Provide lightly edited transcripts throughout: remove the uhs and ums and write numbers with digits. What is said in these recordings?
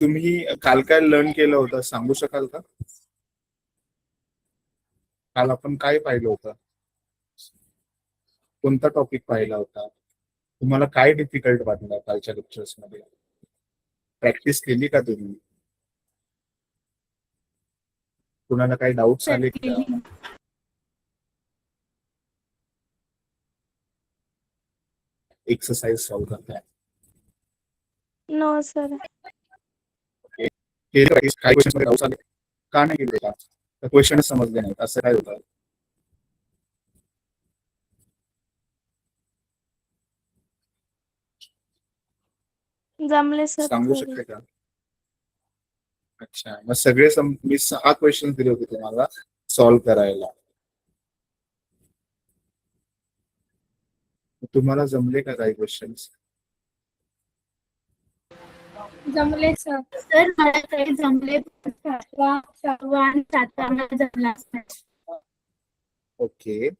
तुम्ही काल काय लर्न केलं होतं सांगू शकाल का? काल आपण काय पाहिलं होतं? कोणता टॉपिक पाहिला होता? तुम्हाला काय डिफिकल्ट वाटलं कालच्या लेक्चर्स मध्ये? प्रॅक्टिस केली का तुम्ही? कुणाला काही डाऊट्स आले का? एक्सरसाइज सॉल्व्ह करताय? No sir. काही क्वेश्चन मध्ये डाऊट्स आले का? नाही केले का? क्वेश्चनच समजले नाहीत असं काय होतं? जमले सर. सांगू शकते का? अच्छा, मग सगळे मी 6 क्वेश्चन दिले होते तुम्हाला सॉल्व्ह करायला. तुम्हाला जमले का काही क्वेश्चन्स? जमले सर. सर मला काही जमले 7वा 6वा 7वा जमला. ओके,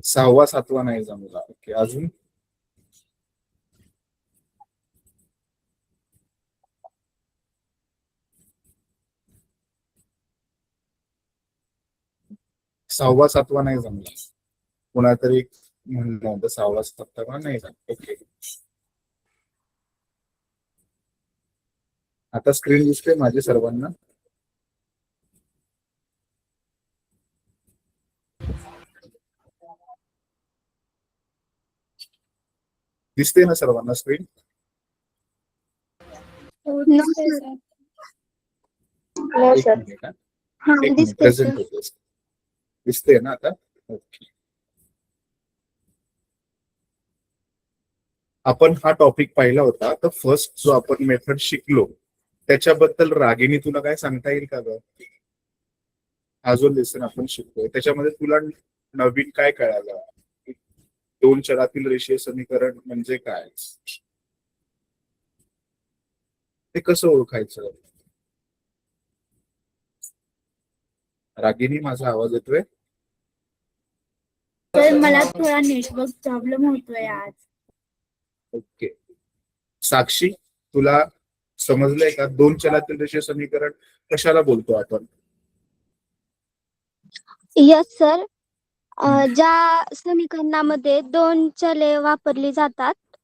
6वा 7वा नाही जमला. ओके, अजून? सहावा 7वा नाही जमला. कोणातरी म्हणलं होतं 6वा 7वा नाही जमला. ओके, आता स्क्रीन दिसते माझी सर्वांना? दिसते ना सर्वांना स्क्रीन? प्रेझेंट होते. दिसते ना आता? ओके, आपण हा टॉपिक पाहिला होता. तर फर्स्ट जो आपण मेथड शिकलो त्याच्याबद्दल रागिनी तुला काय सांगता येईल का ग? हा जो लेसन आपण शिकतोय त्याच्यामध्ये तुला नवीन काय कळालं? दोन चलातील रेषीय समीकरण म्हणजे काय, ते कसं ओळखायचं? रागिनी, माझा आवाज येतोय? तर मला थोडा नेटवर्क प्रॉब्लेम होतोय आज. ओके, साक्षी, तुला समजलंय का दोन चलातील रेषीय समीकरण कशाला बोलतो आपण? Yes sir. ज्या समीकरणामध्ये दोन चले वापरली जातात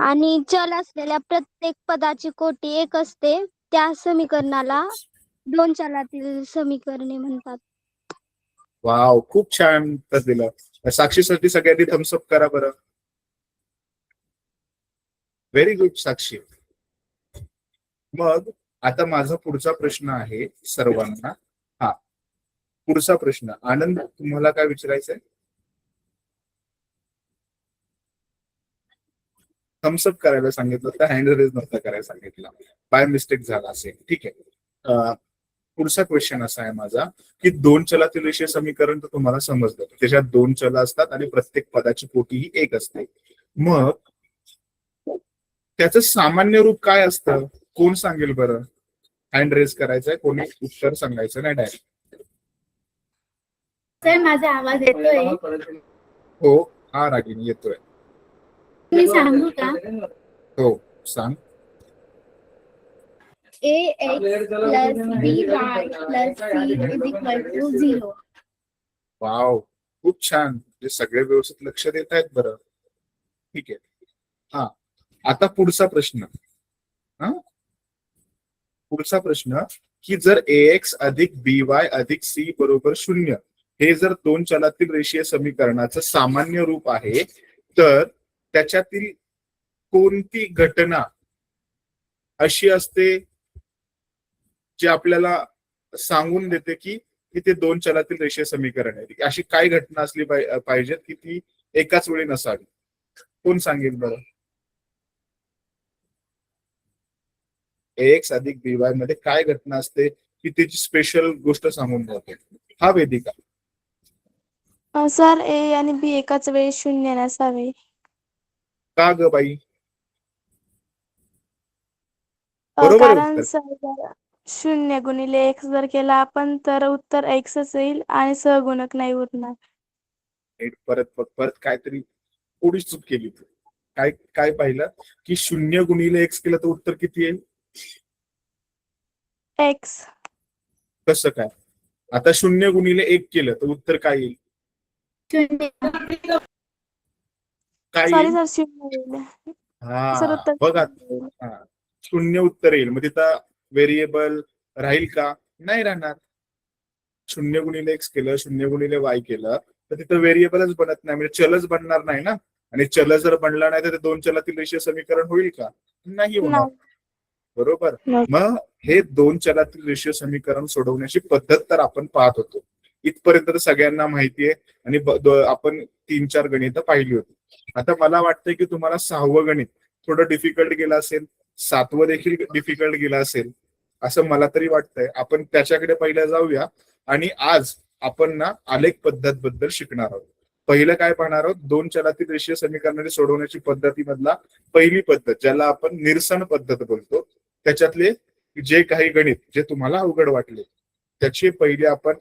आणि चल असलेल्या प्रत्येक पदाची कोटी एक असते, त्या समीकरणाला दोन चलातील समीकरणे म्हणतात. वाव, खूप छान उत्तर दिलं. साक्षीसाठी सगळ्यांनी थम्सअप करा बरं. व्हेरी गुड साक्षी. मग आता माझा पुढचा प्रश्न आहे सर्वांना. हा, पुढचा प्रश्न. आनंद, तुम्हाला काय विचारायचंय? थम्सअप करायला सांगितलं तर हँड रेज नव्हता करायला सांगितलं, बाय मिस्टेक झाला असेल. ठीक आहे, पुढचा क्वेश्चन असा आहे माझा की दोन चलातील रेषीय समीकरण तर तुम्हाला समजलं, त्याच्यात दोन चल असतात आणि प्रत्येक पदाची कोटी ही एक असते. मग त्याचं सामान्य रूप काय असतं? कोण सांगेल बरं? हँड रेज करायचंय, कोणी उत्तर सांगायचं नाही डायरेक्ट. सर माझा आवाज येतोय? हो, हा रागिनी येतोय. मी सांगू का? हो, सांग. ax plus by plus c is equal to 0. Wow, खूप छान. जे सगळे व्यवस्थित लक्ष देत आहेत बरं. ठीक आहे. हा, आता पुढचा प्रश्न. हा, पुढचा प्रश्न की जर ax अधिक by अधिक c बरोबर 0 हे जर दोन चलातील रेषीय समीकरणाचं सामान्य रूप आहे, तर त्याच्यातील कोणती घटना अशी असते जी आपल्याला सांगून देते की ते दोन चलातील रेषीय समीकरण आहे? अशी काय घटना असली पाहिजेत की ती एकाच वेळी नसावी? कोण सांगेल बरं? ax अधिक by मध्ये काय घटना असते की त्याची स्पेशल गोष्ट सांगून जाते? हा वेदिका. सर, ए आणि बी एकाच वेळी 0 नसावे. का ग बाई? बरोबर आहे कारण उत्तर. सर 0 गुणिले x जर केला आपण तर उत्तर x येईल आणि सहगुणक नाही उरणार. परत काहीतरी थोडी चूक केली तू. काय काय पाहिलं की 0 गुणिले x केलं तर उत्तर किती येईल? एक्स. कसं काय? आता 0 गुणिले 1 केलं तर उत्तर काय येईल? शून्य. काय सॉरी येईल? सर, शून्य येईल. सर हा उत्तर बघा, शून्य येईल. हा 0 उत्तर येईल. मग तिथं व्हेरिएबल राहील का? नाही राहणार. 0 गुणिले एक्स केलं, 0 गुणिले वाय केलं तर तिथं व्हेरिएबलच बनत नाही, म्हणजे चलच बनणार नाही ना. आणि चल जर बनला नाही तर ते 2 चलातील रेषीय समीकरण होईल का? नाही होणार. नाही. बरोबर. नाही. मग हे 2 चलातील रेषीय समीकरण सोडवण्याची पद्धत तर आपण पाहत होतो. इथपर्यंत तर सगळ्यांना माहिती आहे आणि आपण 3-4 गणितं पाहिली होती. आता मला वाटतंय की तुम्हाला 6वं गणित थोडं डिफिकल्ट गेलं असेल, 7वं देखील डिफिकल्ट गेलं असेल असं मला तरी वाटतंय. आपण त्याच्याकडे पहिल्या जाऊया आणि आज आपण ना आलेख पद्धत बद्दल शिकणार आहोत. पहिलं काय पाहणार आहोत? 2 चलातील रेषीय समीकरणाची सोडवण्याची पद्धतीमधला पहिली पद्धत, ज्याला आपण निरसन पद्धत बोलतो, त्याच्यातले जे काही गणित जे तुम्हाला अवघड वाटले त्याची पहिले आपण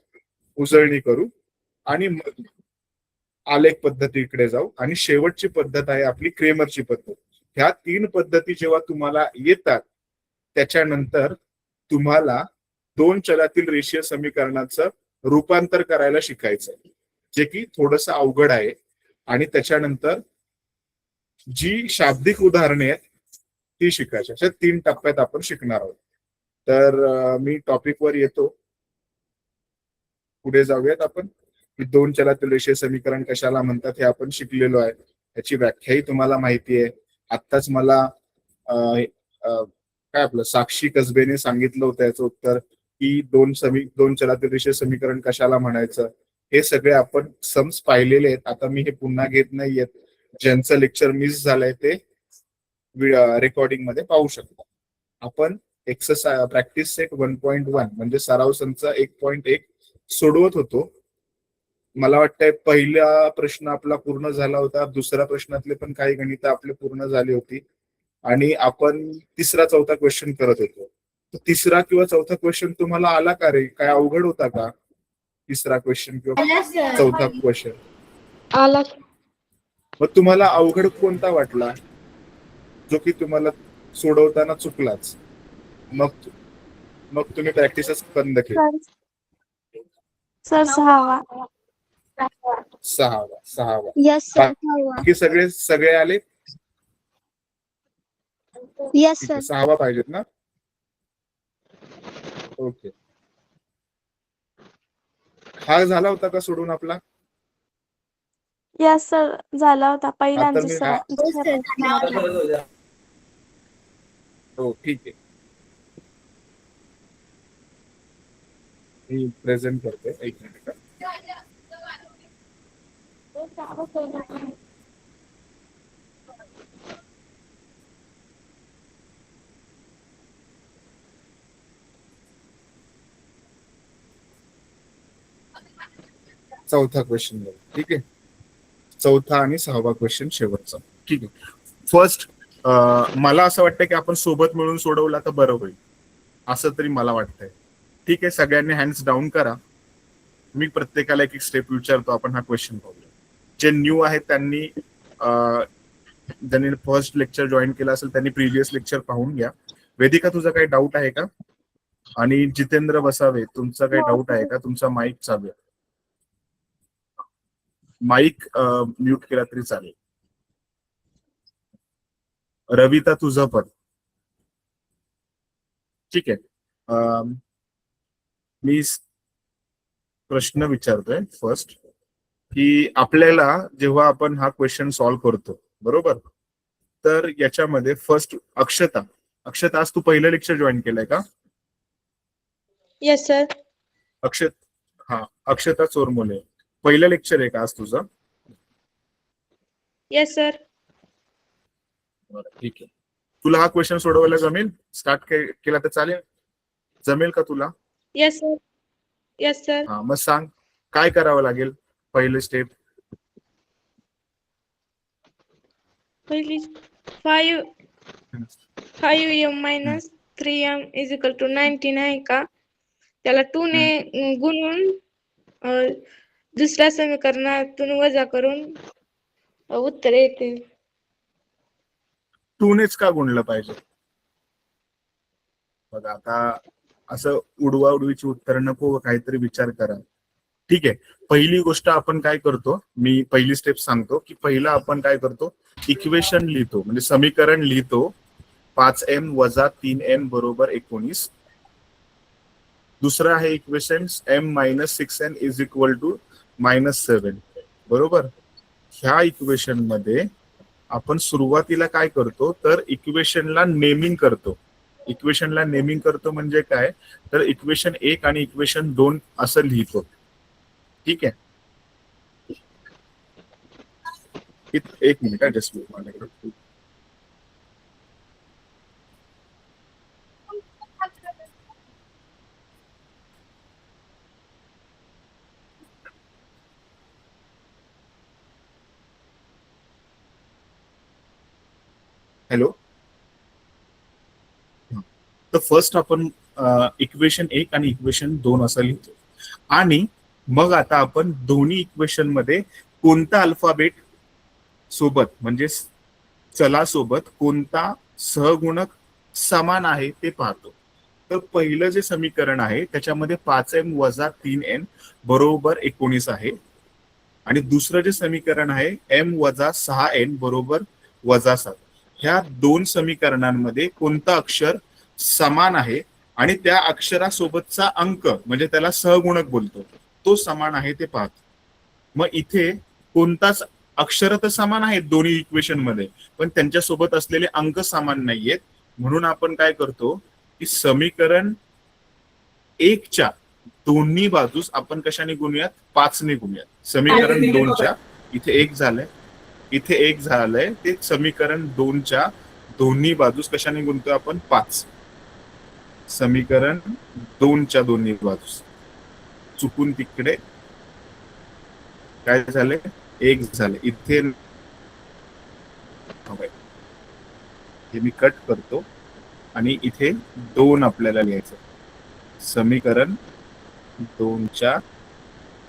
उजळणी करू आणि मग आलेख पद्धतीकडे जाऊ आणि शेवटची पद्धत आहे आपली क्रेमरची पद्धत. ह्या 3 पद्धती जेव्हा तुम्हाला येतात त्याच्यानंतर तुम्हाला 2 चलातील रेषीय समीकरणाचं रूपांतर करायला शिकायचं, जे की थोडंसं अवघड आहे. आणि त्याच्यानंतर जी शाब्दिक उदाहरणे आहेत ती शिकायची. अशा 3 टप्प्यात आपण शिकणार आहोत. तर मी टॉपिक वर येतो. पुढे जाऊयात आपण. 2 चलातील रेषीय समीकरण कशाला म्हणतात हे आपण शिकलेलो आहे. याची व्याख्याही तुम्हाला माहिती आहे. आत्ताच मला काय आपलं साक्षी कसबेने सांगितलं होतं याचं उत्तर, की 2 चलातील रेषीय समीकरण कशाला म्हणायचं. हे सगळे आपण सम्स पाहिलेले आहेत. आता मी हे पुन्हा घेत नाहीयेत. ज्यांचं लेक्चर मिस झालंय ते रेकॉर्डिंग मध्ये पाहू शकता. आपण एक्सरसाइज प्रॅक्टिस सेट 1.1 म्हणजे सराव संच 1.1 सोडवत होतो. मला वाटतंय पहिला प्रश्न आपला पूर्ण झाला होता. दुसऱ्या प्रश्नातले पण काही गणितं आपले पूर्ण झाली होती आणि आपण 3रा-4था क्वेश्चन करत होतो. तर 3रा किंवा 4था क्वेश्चन तुम्हाला आला का रे? काय अवघड होता का 3रा क्वेश्चन किंवा 4था क्वेश्चन? आला. मग तुम्हाला अवघड कोणता वाटला जो की तुम्हाला सोडवताना चुकलाच? मग तुम्ही प्रॅक्टिसच बंद केली. सर 6वा. 6वा. Yes sir. बाकी सगळे आले? यस ठीक सर. आहे, 6वा पाहिजेत ना? ओके. हा झाला होता का सोडून आपला? यस सर, झाला होता पहिला आणि आता मी दुसरा. हो ठीक आहे. मी प्रेझेंट करते. एक मिनिट. 4था क्वेश्चन बघू. ठीक आहे. 4था आणि 6वा क्वेश्चन शेवटचा. ठीक आहे. फर्स्ट मला असं वाटतं की आपण सोबत मिळून सोडवला तर बरं होईल, असं तरी मला वाटतंय. ठीक आहे, सगळ्यांनी हँड्स डाऊन करा. मी प्रत्येकाला एक स्टेप विचारतो. आपण हा क्वेश्चन पाहूया. जे न्यू आहेत त्यांनी ज्यांनी फर्स्ट लेक्चर जॉईन केलं असेल त्यांनी प्रिव्हियस लेक्चर पाहून घ्या. वेदिका, तुझा काही डाऊट आहे का? आणि जितेंद्र बसावे, तुमचा काही डाऊट आहे का? तुमचा माईक चालू आहे. माईक म्यूट केला तरी चालेल. रविता, तुझं पण ठीक आहे. मी प्रश्न विचारतोय फर्स्ट, की आपल्याला जेव्हा आपण हा क्वेश्चन सॉल्व्ह करतो बरोबर, तर याच्यामध्ये फर्स्ट अक्षता, आज तू पहिलं लेक्चर जॉईन केलंय का? Yes sir. अक्षता चोरमोले, पहिलं लेक्चर आहे का आज तुझं? Yes sir. ठीक आहे. तुला हा क्वेश्चन सोडवायला जमेल? स्टार्ट केला तर चालेल? जमेल का तुला? Yes sir. Yes sir. हा, मग सांग काय करावं लागेल पहिली स्टेप? पहिली 5m minus 3m is equal to 19 आहे का? त्याला 2 ने गुणून दुसऱ्या समीकरणातून वजा करून उत्तर येते. 2नेच का गुणलं पाहिजे? बघा आता असं उडवाउडवीची उत्तर नको, काहीतरी विचार करा. ठीक आहे, पहिली गोष्ट आपण काय करतो, मी पहिली स्टेप सांगतो की पहिला आपण काय करतो, इक्वेशन लिहितो, म्हणजे समीकरण लिहितो. 5m वजा 3n बरोबर 19. दुसरं आहे equation m minus 6n is equal to -7. बरोबर. ह्या इक्वेशन मध्ये आपण सुरुवातीला काय करतो, तर इक्वेशनला नेमिंग करतो. इक्वेशनला नेमिंग करतो म्हणजे काय, तर इक्वेशन 1 आणि इक्वेशन 2 असं लिहितो. ठीक आहे, एक मिनिट जस्ट माझ्याकडे. हॅलो. तर फर्स्ट आपण इक्वेशन 1 आणि इक्वेशन 2 असं लिहितो. आणि मग आता आपण दोन्ही इक्वेशन मध्ये कोणता अल्फाबेट सोबत म्हणजे चलासोबत कोणता सहगुणक समान आहे ते पाहतो. तर पहिलं जे समीकरण आहे त्याच्यामध्ये 5m वजा 3n बरोबर 19 आहे. आणि दुसरं जे समीकरण आहे m वजा 6n बरोबर वजा 7. ह्या दोन समीकरणांमध्ये कोणतं अक्षर समान आहे आणि त्या अक्षरासोबतचा अंक म्हणजे त्याला सहगुणक बोलतो, तो समान आहे ते पाहतो. मग इथे कोणताच अक्षर तर समान आहेत दोन्ही इक्वेशन मध्ये, पण त्यांच्यासोबत असलेले अंक समान नाहीयेत. म्हणून आपण काय करतो की समीकरण 1च्या दोन्ही बाजूस आपण कशाने गुणूयात, 5 ने गुणूयात. समीकरण 2च्या इथे 1 झालंय, इथे 1 झालंय, ते समीकरण 2च्या दोन्ही बाजूस कशाने गुणतो आपण, 5. समीकरण 2च्या दोन्ही बाजूस चुकून तिकडे काय झाले, 1 झाले. इथे हे मी कट करतो आणि इथे 2 आपल्याला लिहायचं. समीकरण 2च्या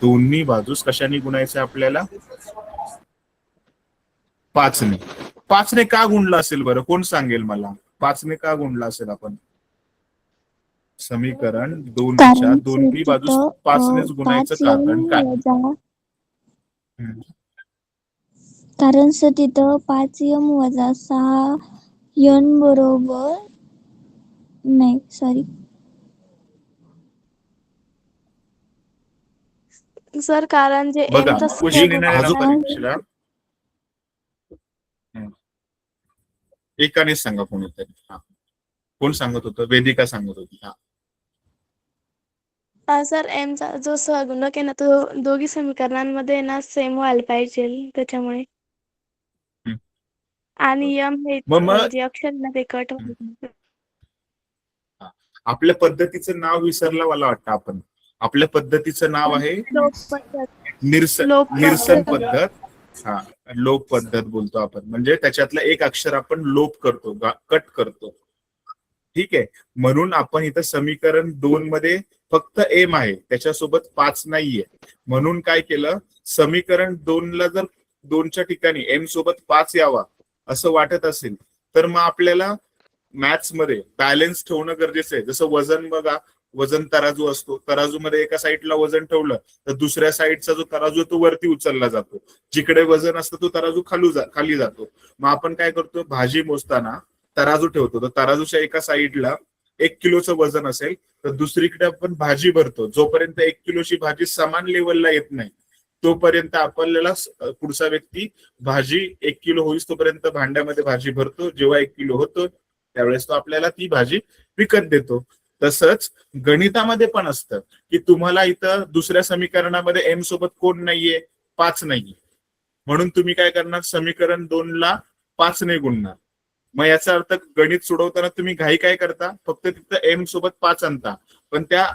दोन्ही बाजूस कशाने गुणायचं आपल्याला, 5 ने. 5 ने का गुणला असेल बरं, कोण सांगेल मला, 5 ने का गुणला असेल आपण. समीकरण 2च्या दोन्ही बाजूस 5 नेच गुणायचं कारण काय. कारण सर तिथं 5m वजा 6n बरोबर नाही, सॉरी सर कारण जे बघा m चा क्वेश्चन येणार सहगुणक आहे, परीक्षेला एकानेच सांगा कोणीतरी. हा, कोण सांगत होतं, वेदिका सांगत होती. हा, सर m चा जो सहगुणक आहे ना, तो दोघी समीकरणांमध्ये ना सेम व्हायला पाहिजे त्याच्यामुळे. आणि m हे मग जे अक्षर ना ते कट होतं. आपल्या पद्धतीचं नाव विसरलं मला वाटतं आपण. आपल्या पद्धतीचं नाव आहे लोक पद्धत. निरसन लोक निरसन पद्धत. पद्धत. हा, लोप पद्धत बोलतो आपण, म्हणजे त्याच्यातलं एक अक्षर आपण लोप करतो, कट करतो. ठीक आहे, म्हणून आपण इथं समीकरण 2 मध्ये फक्त एम आहे, त्याच्यासोबत 5 नाहीये. म्हणून काय केलं, समीकरण 2ला जर 2च्या ठिकाणी एम सोबत 5 यावा असं वाटत असेल तर मग आपल्याला मॅथ्स मध्ये बॅलन्स ठेवणं गरजेचं आहे. जसं वजन बघा, वजन तराजू असतो, तराजू मध्ये एका साईडला वजन ठेवलं तर दुसऱ्या साईडचा जो तराजू तो वरती उचलला जातो, जिकडे वजन असतं तो तराजू खाली जातो. मग आपण काय करतो, भाजी मोजताना तराजू ठेवतो, तर तराजूच्या एका साईडला 1 किलोचं वजन असेल तर दुसरीकडे आपण भाजी भरतो. जोपर्यंत 1 किलोची भाजी समान लेवलला येत नाही तोपर्यंत आपल्याला पुढचा व्यक्ती भाजी 1 किलो होईस तोपर्यंत भांड्यामध्ये भाजी भरतो. जेव्हा 1 किलो होतो त्यावेळेस तो आपल्याला ती भाजी विकत देतो. तसंच गणितामध्ये पण असतं की तुम्हाला इथं दुसऱ्या समीकरणामध्ये एम सोबत कोण नाहीये, 5 नाहीये, म्हणून तुम्ही काय करणार, समीकरण 2ला 5 ने गुणणार. मग याचा अर्थ गणित सोडवताना तुम्ही घाई काय करता, फक्त तिथं एम सोबत 5 आणता, पण त्या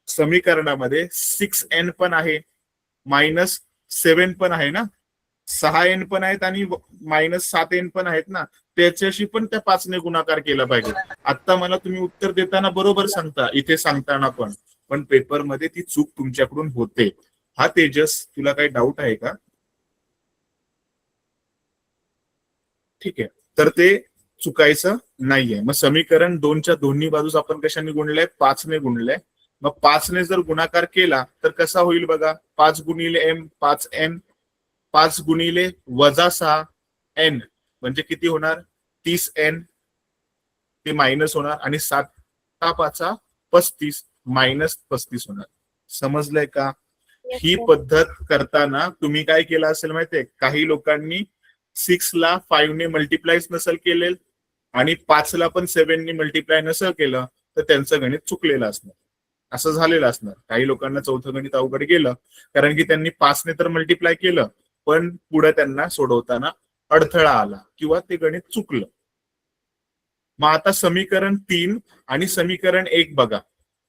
समीकरणामध्ये 6n पण आहे, -7n पण आहे ना, 6n पण आहेत आणि -7n पण आहेत ना, त्याच्याशी पण त्या 5 ने गुणाकार केला पाहिजे. आता मला तुम्ही उत्तर देताना बरोबर सांगता, इथे सांगताना पण पेपर मध्ये ती चूक तुमच्याकडून होते. हा तेजस, तुला काही डाऊट आहे का. ठीक आहे, तर ते चुकायचं नाहीये. मग समीकरण 2च्या दोन्ही बाजूस आपण कशाने गुणलंय? 5ने गुणलंय. मग 5ने जर गुणाकार केला तर कसा होईल बघा? 5 गुणिले m 5n, 5 गुणिले -6n म्हणजे किती होणार? 30n. ते मायनस होणार आणि 7 5 35 -35 होणार. समजलंय का? ही पद्धत करताना तुम्ही काय केलं असेल माहितीये? काही लोकांनी 6 ला 5 ने मल्टिप्लायच नसेल केले आणि 5 ला पण 7 ने मल्टिप्लाय नसेल केलं तर त्यांचं गणित चुकलेलं असणार, असं झालेलं असणार. काही लोकांना चौथं गणित अवघड गेलं कारण की त्यांनी 5 ने तर मल्टिप्लाय केलं पण पुढे त्यांना सोडवताना अडथळा आला किंवा ते गणित चुकलं. मग आता समीकरण 3 आणि समीकरण 1 बघा.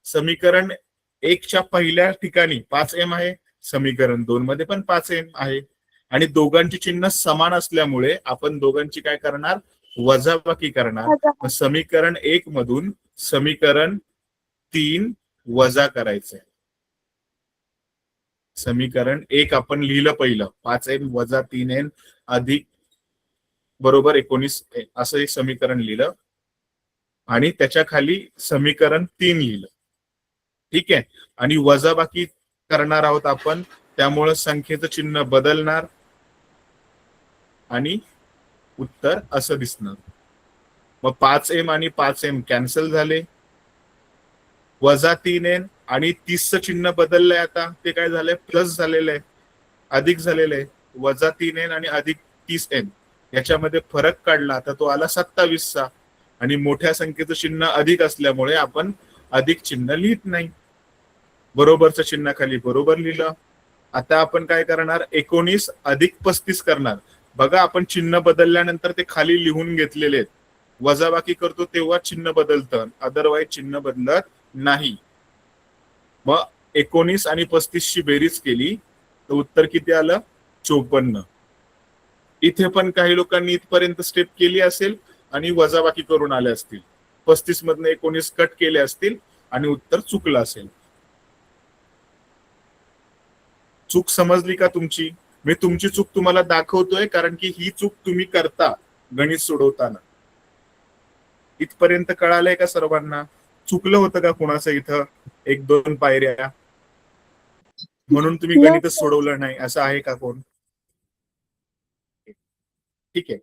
समीकरण 1च्या पहिल्या ठिकाणी 5m आहे, समीकरण 2 मध्ये पण 5m आहे आणि दोघांची चिन्ह समान असल्यामुळे आपण दोघांची काय करणार? वजाबाकी करणार. मग समीकरण 1 मधून समीकरण 3 वजा करायचंय. समीकरण 1 आपण लिहिलं पहिलं 5m वजा 3n अधिक बरोबर 19 असं एक समीकरण लिहिलं आणि त्याच्या खाली समीकरण 3 लिहिलं. ठीक आहे. आणि वजाबाकी करणार आहोत आपण, त्यामुळे संख्येचं चिन्ह बदलणार आणि उत्तर असं दिसणार. मग 5m आणि 5m कॅन्सल झाले. वजा 3n आणि 30चं चिन्ह बदललंय. आता ते काय झालंय? प्लस झालेलं आहे, अधिक झालेलं आहे. वजा 3n आणि अधिक 30n याच्यामध्ये फरक काढला तर तो आला 27चा आणि मोठ्या संख्येचं चिन्ह अधिक असल्यामुळे आपण अधिक चिन्ह लिहित नाही. बरोबरचं चिन्ह खाली बरोबर लिहिलं. आता आपण काय करणार? 19 अधिक 35 करणार. बघा आपण चिन्ह बदलल्यानंतर ते खाली लिहून घेतलेले आहेत. वजाबाकी करतो तेव्हा चिन्ह बदलतं, अदरवाईज चिन्ह बदलत नाही. मग 19 आणि 35 ची बेरीज केली तर उत्तर किती आलं? 54. इथे पण काही लोकांनी इथपर्यंत स्टेप केली असेल आणि वजाबाकी करून आले असतील. 35 मधनं 19 कट केले असतील आणि उत्तर चुकलं असेल. चूक समजली का तुमची? मी तुमची चूक तुम्हाला दाखवतोय कारण की ही चूक तुम्ही करता गणित सोडवताना. इथपर्यंत कळालंय का सर्वांना? चुकलं होतं का कोणाचं इथं 1-2 पायऱ्या म्हणून तुम्ही गणितच सोडवलं नाही असं आहे का कोण? ठीक आहे.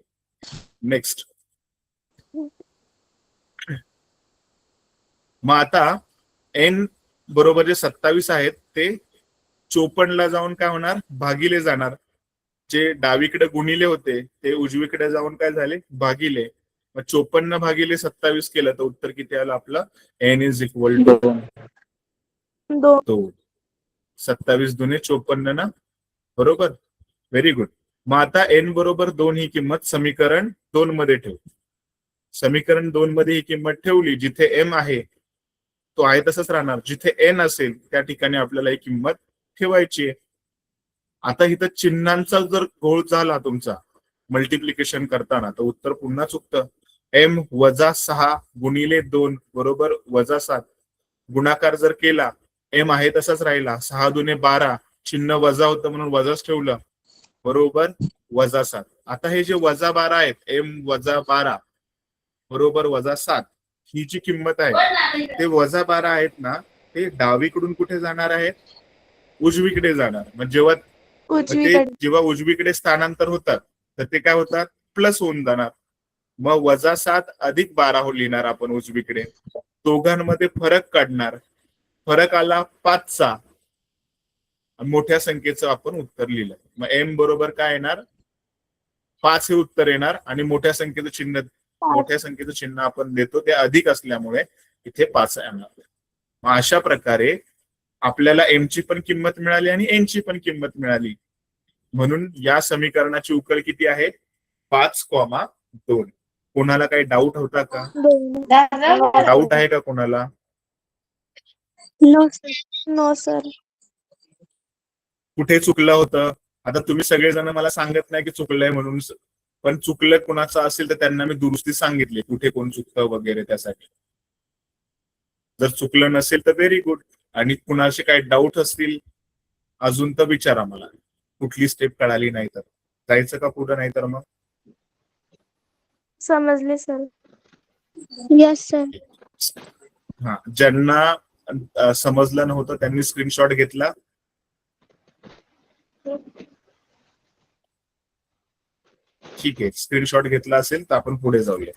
नेक्स्ट. मग आता n बरोबर जे 27 आहेत ते 54 ला जाऊन काय होणार? भागिले जाणार. जे डावीकडे गुणिले होते ते उजवीकडे जाऊन काय झाले? भागिले. मग 54 भागिले 27 केलं तर उत्तर किती आलं आपलं? n is equal to 2. 27 दुने 54 ना, बरोबर. Very good. मग आता n बरोबर 2 ही किंमत समीकरण 2 मध्ये ठेवू. समीकरण 2 मध्ये ही किंमत ठेवली, जिथे m आहे तो आहे तसंच राहणार. जिथे n असेल त्या ठिकाणी आपल्याला ही किंमत ठेवायची आहे. आता इथं चिन्हांचा जर घोळ झाला तुमचा मल्टिप्लिकेशन करताना तर उत्तर पुन्हा चुकतं. m वजा 6 गुणिले 2 बरोबर वजा 7. गुणाकार जर केला m आहे तसाच राहिला. 6 दुने 12, चिन्ह वजा होतं म्हणून वजाच ठेवलं, बरोबर वजा 7. आता हे जे वजा 12 आहेत, m वजा 12 बरोबर वजा 7, ही जी किंमत आहे ते वजा 12 आहेत ना, ते डावीकडून कुठे जाणार आहेत? उजवीकडे जाणार. मग जेव्हा उजवीकडे स्थानांतर होतात तर ते काय होतात? प्लस होऊन जाणार. मग वजा 7 अधिक 12 लिहिणार आपण उजवीकडे. दोघांमध्ये फरक काढणार. फरक आला 5चा. मोठ्या संख्येचं आपण उत्तर लिहिलं. मग m बरोबर काय येणार? 5 हे उत्तर येणार आणि मोठ्या संख्येचं चिन्ह आपण देतो ते अधिक असल्यामुळे इथे 5 येणार. मग अशा प्रकारे आपल्याला m ची पण किंमत मिळाली आणि n ची पण किंमत मिळाली. म्हणून या समीकरणाची उकल किती आहे? 5,2. कोणाला काही डाऊट होता का? डाऊट आहे का कोणाला? No sir. कुठे चुकलं होतं? आता तुम्ही सगळेजण मला सांगत नाही की चुकलंय म्हणून, पण चुकलं कोणाचं असेल तर त्यांना मी दुरुस्ती सांगितली कुठे कोण चुकतं वगैरे. त्यासाठी जर चुकलं नसेल तर व्हेरी गुड. आणि कुणाचे काही डाऊट असतील अजून तर विचारा मला. कुठली स्टेप कळाली नाही तर जायचं का पुढे, नाही तर मग समजले सर. Yes sir. हा, ज्यांना समजलं नव्हतं त्यांनी स्क्रीनशॉट घेतला. ठीक आहे, स्क्रीनशॉट घेतला असेल तर आपण पुढे जाऊया.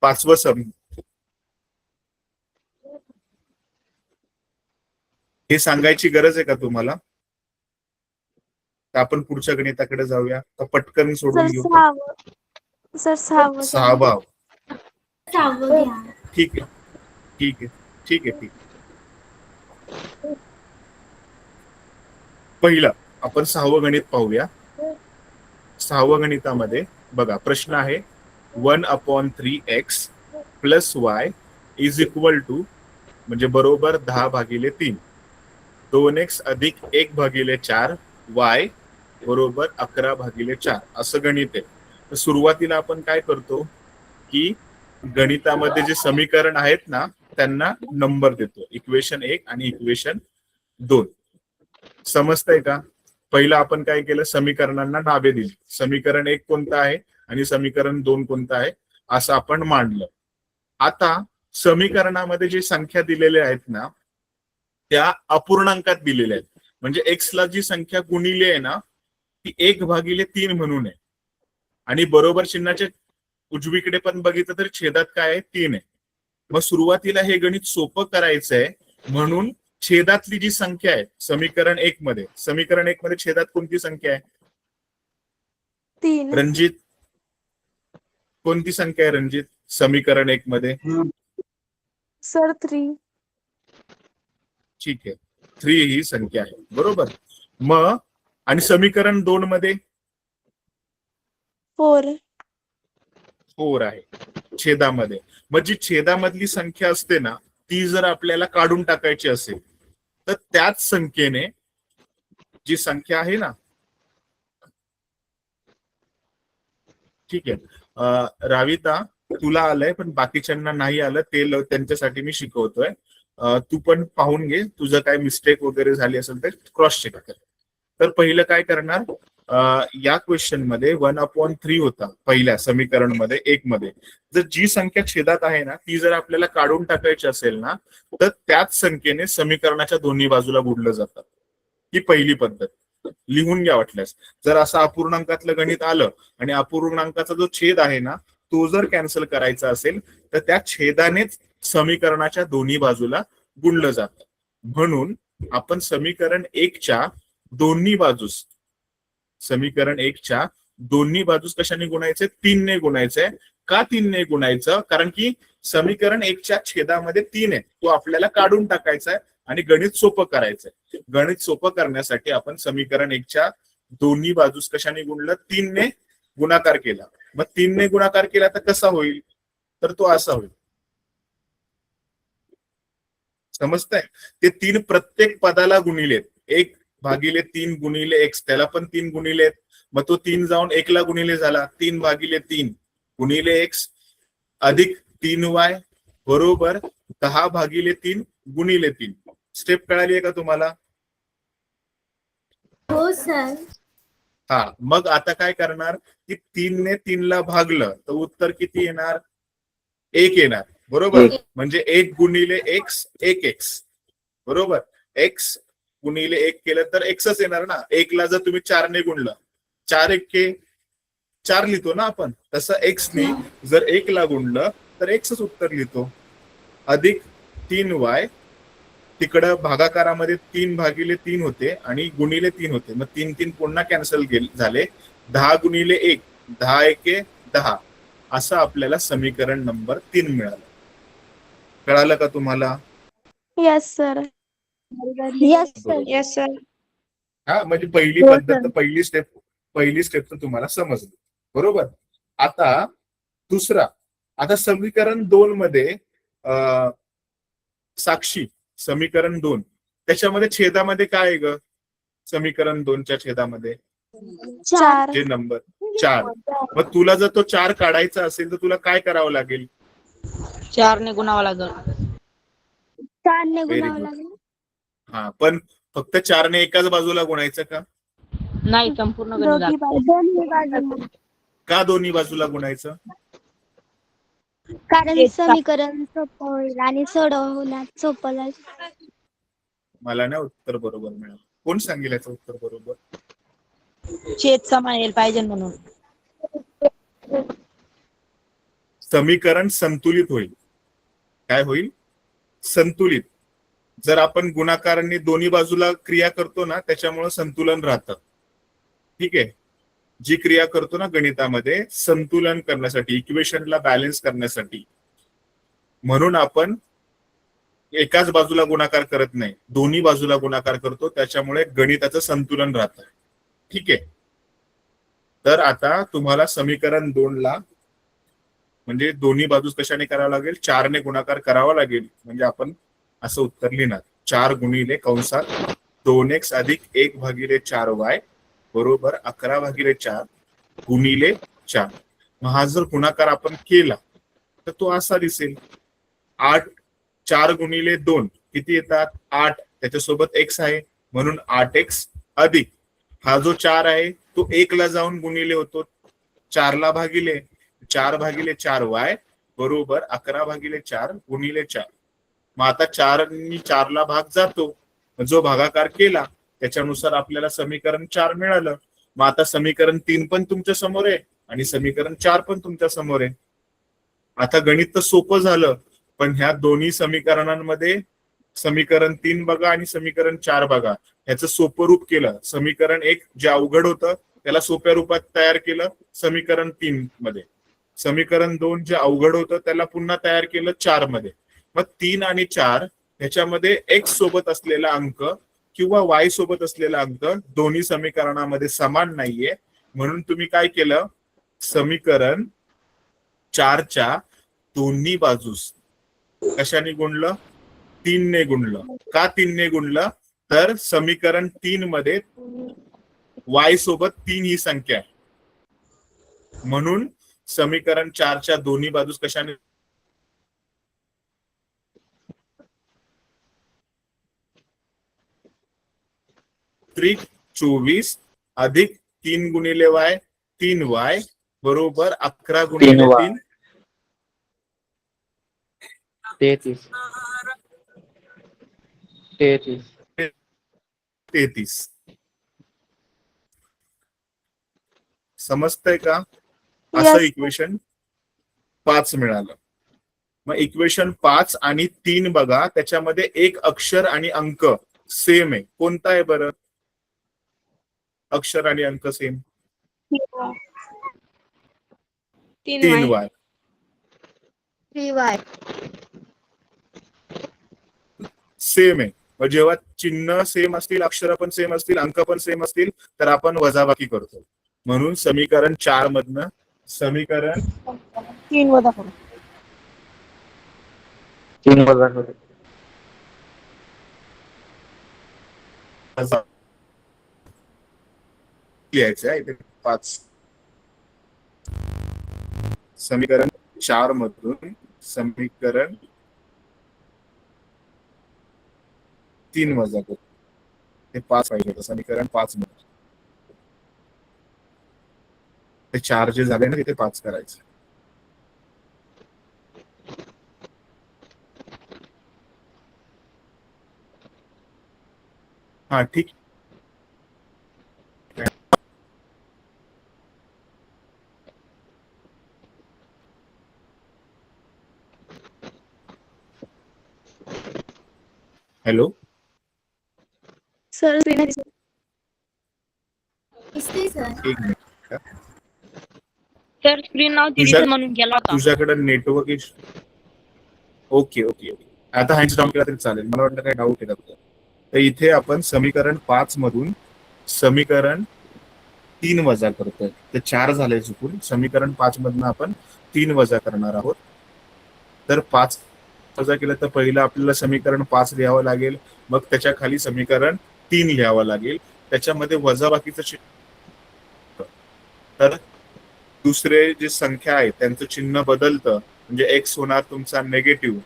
पाचवं सम. हे सांगायची गरज आहे का तुम्हाला? तर आपण पुढच्या गणिताकडे जाऊया. तर पटकन सोडून सर घेऊ. 6. सर 6. सहावा. सहावं घ्या. ठीक आहे, ठीक आहे, ठीक आहे, ठीक आहे. पहिलं आपण 6वं गणित पाहूया. 6व्या गणितामध्ये बघा प्रश्न आहे 1/3x + y = म्हणजे बरोबर 10/3. 2x + 1/4 y बरोबर 11/4 असं गणित आहे. तर सुरुवातीला आपण काय करतो की गणितामध्ये जे समीकरण आहेत ना त्यांना नंबर देतो. इक्वेशन 1 आणि इक्वेशन 2. समजतंय का? पहिलं आपण काय केलं, समीकरणांना नावे दिली. समीकरण 1 कोणतं आहे आणि समीकरण 2 कोणतं आहे असं आपण मांडलं. आता समीकरणामध्ये जे संख्या दिलेल्या आहेत ना त्या अपूर्णांकात दिलेल्या आहेत. म्हणजे एक्स ला जी संख्या गुणिली आहे ना ती 1/3 म्हणून आहे. आणि बरोबर चिन्हाच्या उजवीकडे पण बघितलं तर छेदात काय आहे, 3 आहे. मग सुरुवातीला हे गणित सोपं करायचंय म्हणून छेदातली जी संख्या आहे समीकरण 1 मध्ये, समीकरण 1 मध्ये छेदात कोणती संख्या आहे 3. रणजित? कोणती संख्या आहे रणजित समीकरण 1 मध्ये? सर 3. ठीक आहे, 3 ही संख्या आहे. बरोबर. मग आणि समीकरण 2 मध्ये 4. 4 आहे छेदामध्ये. मग जी छेदामधली संख्या असते ना ती जर आपल्याला काढून टाकायची असेल तर त्याच संख्येने जी संख्या आहे ना, ठीक आहे राविता तुला आलंय पण बाकीच्यांना नाही आलं, ते त्यांच्यासाठी मी शिकवतोय. तू पण पाहून घे, तुझं काय मिस्टेक वगैरे झाली असेल तर क्रॉस चेक कर. तर पहिलं काय करणार, या क्वेश्चन मध्ये 1/3 होता पहिल्या समीकरण मध्ये 1 मध्ये. जर जी संख्या छेदात आहे ना ती जर आपल्याला काढून टाकायची असेल ना तर त्याच संख्येने समीकरणाच्या दोन्ही बाजूला गुणलं जातं. ही पहिली पद्धत. लिहून घ्या वाटल्यास. जर असं अपूर्णांकातलं गणित आलं आणि अपूर्णांकाचा जो छेद आहे ना तो जर कॅन्सल करायचा असेल तर त्या छेदानेच समीकरणाच्या दोन्ही बाजूला गुणलं जातं. म्हणून आपण समीकरण 1च्या दोन्ही बाजूस, समीकरण 1च्या दोन्ही बाजूस कशाने गुणायचे? 3 ने गुणायचंय. का 3 ने गुणायचं? कारण की समीकरण 1च्या छेदामध्ये 3 आहे, तो आपल्याला काढून टाकायचा आहे आणि गणित सोपं करायचंय. गणित सोपं करण्यासाठी आपण समीकरण 1च्या दोन्ही बाजूस कशाने गुणलं? 3 ने गुणाकार केला. मग 3 ने गुणाकार केला तर कसा होईल? तर तो असा होईल. समजतंय? ते 3 प्रत्येक पदाला गुणिलेत. 1/3 गुणिले x, त्याला पण 3 गुणिलेत. मग तो 3 जाऊन 1 ला गुणिले झाला. 3/3 गुणिले x अधिक 3y बरोबर 10/3 गुणिले 3. स्टेप कळाली आहे का तुम्हाला? हो सर. हा, मग आता काय करणार की 3 ने 3 ला भागलं तर उत्तर किती येणार? 1 येणार. बरोबर. म्हणजे 1 गुणिले x 1x बरोबर. x गुणिले 1 केलं तर xच येणार ना. 1 ला जर तुम्ही 4 ने गुणलं, 4 1 4 लिहितो ना आपण, तसं x ने जर 1 ला गुणलं तर xच उत्तर लिहितो. अधिक 3y, तिकडं भागाकारामध्ये 3/3 होते आणि गुणिले 3 होते. मग 3 3 पुन्हा कॅन्सल झाले. 10 गुणिले 1 10 1 10 असं आपल्याला समीकरण नंबर 3 मिळालं. कळालं का तुम्हाला? Yes sir. Yes sir. Yes sir. हा, म्हणजे पहिली हो, पद्धत, सर. पहिली स्टेप तर तुम्हाला समजली. बरोबर. आता दुसरा, आता समीकरण 2 मध्ये साक्षी, समीकरण 2 त्याच्यामध्ये छेदामध्ये काय आहे ग? समीकरण 2च्या छेदामध्ये 4. जे नंबर 4. मग तुला जर तो 4 काढायचा असेल तर तुला काय करावं लागेल? 4 ने गुणावं लागेल. 4 ने Very गुणावं good. लागेल. हा, पण फक्त 4ने एकाच बाजूला गुणायचं का? नाही, संपूर्ण गणित दोन्ही बाजूला. का दोन्ही बाजूला गुणायचं? कारण समीकरण सोपं होईल आणि सोडवण्यात सोपं जाईल. मला ना उत्तर बरोबर मिळालं. कोण सांगेल याचं उत्तर बरोबर? छेद समान यायला पाहिजे म्हणून. समीकरण संतुलित होईल. काय होईल? संतुलित. जर आपण गुणाकारांनी दोन्ही बाजूला क्रिया करतो ना, त्याच्यामुळे संतुलन राहतं. ठीक आहे. जी क्रिया करतो ना गणितामध्ये, संतुलन करण्यासाठी, इक्वेशनला बॅलन्स करण्यासाठी, म्हणून आपण एकाच बाजूला गुणाकार करत नाही, दोन्ही बाजूला गुणाकार करतो. त्याच्यामुळे गणिताचं संतुलन राहतं. ठीक आहे. तर आता तुम्हाला समीकरण 2ला म्हणजे दोन्ही बाजूस कशाने करावं लागेल? 4ने गुणाकार करावा लागेल. म्हणजे आपण असं उत्तर लिहिणार, 4 गुणिले कंसात 2x अधिक 1 भागिले 4y बरोबर 11/4 गुणिले 4. मग हा जर गुणाकार आपण केला तर तो असा दिसेल, 8 4 गुणिले 2 किती येतात? 8. त्याच्यासोबत x आहे म्हणून 8x अधिक हा जो 4 आहे तो 1 ला जाऊन गुणिले होतो, 4 ला भागिले 4/4y बरोबर 11/4 गुणिले 4. मग आता 4 ला भाग जातो, जो भागाकार केला त्याच्यानुसार आपल्याला समीकरण 4 मिळालं. मग आता समीकरण 3 पण तुमच्या समोर आहे आणि समीकरण 4 पण तुमच्या समोर आहे. आता गणित तर सोपं झालं, पण ह्या दोन्ही समीकरणांमध्ये समीकरण 3 बघा आणि समीकरण 4 बघा, ह्याचं सोपं रूप केलं. समीकरण 1 जे अवघड होतं त्याला सोप्या रूपात तयार केलं समीकरण 3 मध्ये. समीकरण 2 जे अवघड होतं त्याला पुन्हा तयार केलं 4 मध्ये. मग 3 आणि 4 ह्याच्यामध्ये x सोबत असलेला अंक किंवा y सोबत असलेला अंक दोन्ही समीकरणामध्ये समान नाहीये, म्हणून तुम्ही काय केलं? समीकरण 4च्या दोन्ही बाजूस कशाने गुणलं? 3ने गुणलं. का 3ने गुणलं? तर समीकरण 3 मध्ये y सोबत 3 ही संख्या आहे, म्हणून समीकरण 4च्या दोन्ही बाजूस कशाने? 24 अधिक 3 गुणिले y 3y बरोबर 11 गुणिले 3 33. 33. समजतंय का? असं Yes. इक्वेशन 5 मिळालं. मग इक्वेशन 5 आणि 3 बघा, त्याच्यामध्ये एक अक्षर आणि अंक सेम आहे. कोणता आहे बरं? अक्षर आणि अंक सेम 3y. 3y. सेम आहे. मग जेव्हा चिन्ह सेम असतील, अक्षर पण सेम असतील, अंक पण सेम असतील, तर आपण वजाबाकी करतो. म्हणून समीकरण 4 मधनं समीकरण 3 वजा करू. 3 वजा करू. लिहायचं आहे इथे 5. समीकरण 4 मधून समीकरण 3 वजा करू. ते 5 पाहिजे होतं. समीकरण 5 मध्ये ते 4 जे झाले ना तिथे 5 करायचं. हा ठीक. हॅलो सर दिसते सर. एक मिनिट. तर स्क्रीन नव्हती तुझ्या- दिसत म्हणून केला होता. तुझ्याकडे नेटवर्क ओके ओके ओके. आता हँड्स डाऊन केला तरी चालेल. मला वाटलं काही डाऊट आहे का तुझा? तर इथे आपण समीकरण 5 मधून समीकरण 3 वजा करतोय. ते 4 झाले चुकून. समीकरण 5 मधून आपण 3 वजा करणार आहोत. तर 5 वजा केलं तर पहिलं आपल्याला समीकरण 5 लिहावं लागेल, मग त्याच्या खाली समीकरण 3 लिहावं लागेल. त्याच्यामध्ये वजाबाकीचं चिन्ह, तर दुसरे जे संख्या आहे त्यांचं चिन्ह बदलतं. म्हणजे x होणार तुमचा निगेटिव्ह,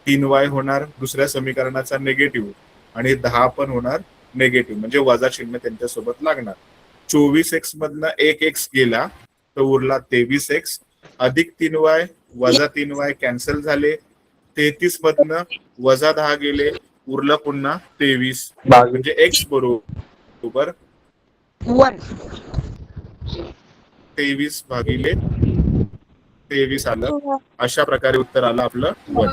3y होणार दुसऱ्या समीकरणाचा निगेटिव्ह, आणि 10 पण होणार निगेटिव्ह, म्हणजे वजा चिन्ह त्यांच्यासोबत लागणार. 24x मधनं 1x गेला तर उरला 23x, अधिक 3y वजा 3y कॅन्सल झाले. 33 मधनं वजा 10 गेले, उरलं पुन्हा 23, 22. म्हणजे x बरोबर 1. 23/23 आलं. अशा प्रकारे उत्तर आलं आपलं 1.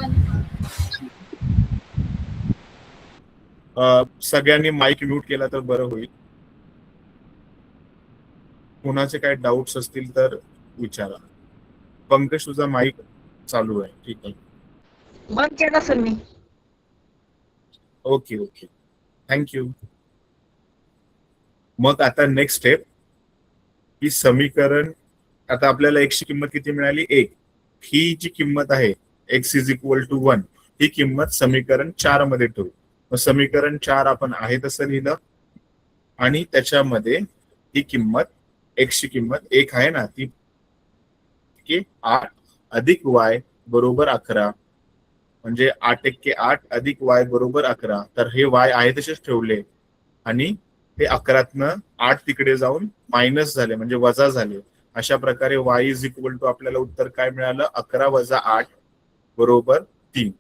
सगळ्यांनी माईक म्यूट केला तर बरं होईल. कुणाचे काय डाऊट्स असतील तर विचारा. पंकज तुझा माईक चालू आहे. ठीक आहे. बंद केला सर मी. Okay okay, thank you. मग आता नेक्स्ट स्टेप, ही समीकरण, आता आपल्याला x ची किंमत किती मिळाली? 1. ही जी किंमत आहे x इज इक्वल टू 1, ही किंमत समीकरण 4 मध्ये ठेवू. मग समीकरण 4 आपण आहे तसं लिहिलं आणि त्याच्यामध्ये ही किंमत x ची किंमत 1 आहे ना, ती 8 अधिक y बरोबर 11, म्हणजे 8 अधिक y बरोबर 11. तर हे y आहे तसेच ठेवले आणि ते 11तनं 8 तिकडे जाऊन मायनस झाले, म्हणजे वजा झाले. अशा प्रकारे y इज इक्वल टू आपल्याला उत्तर काय मिळालं? 11 वजा 8 बरोबर 3.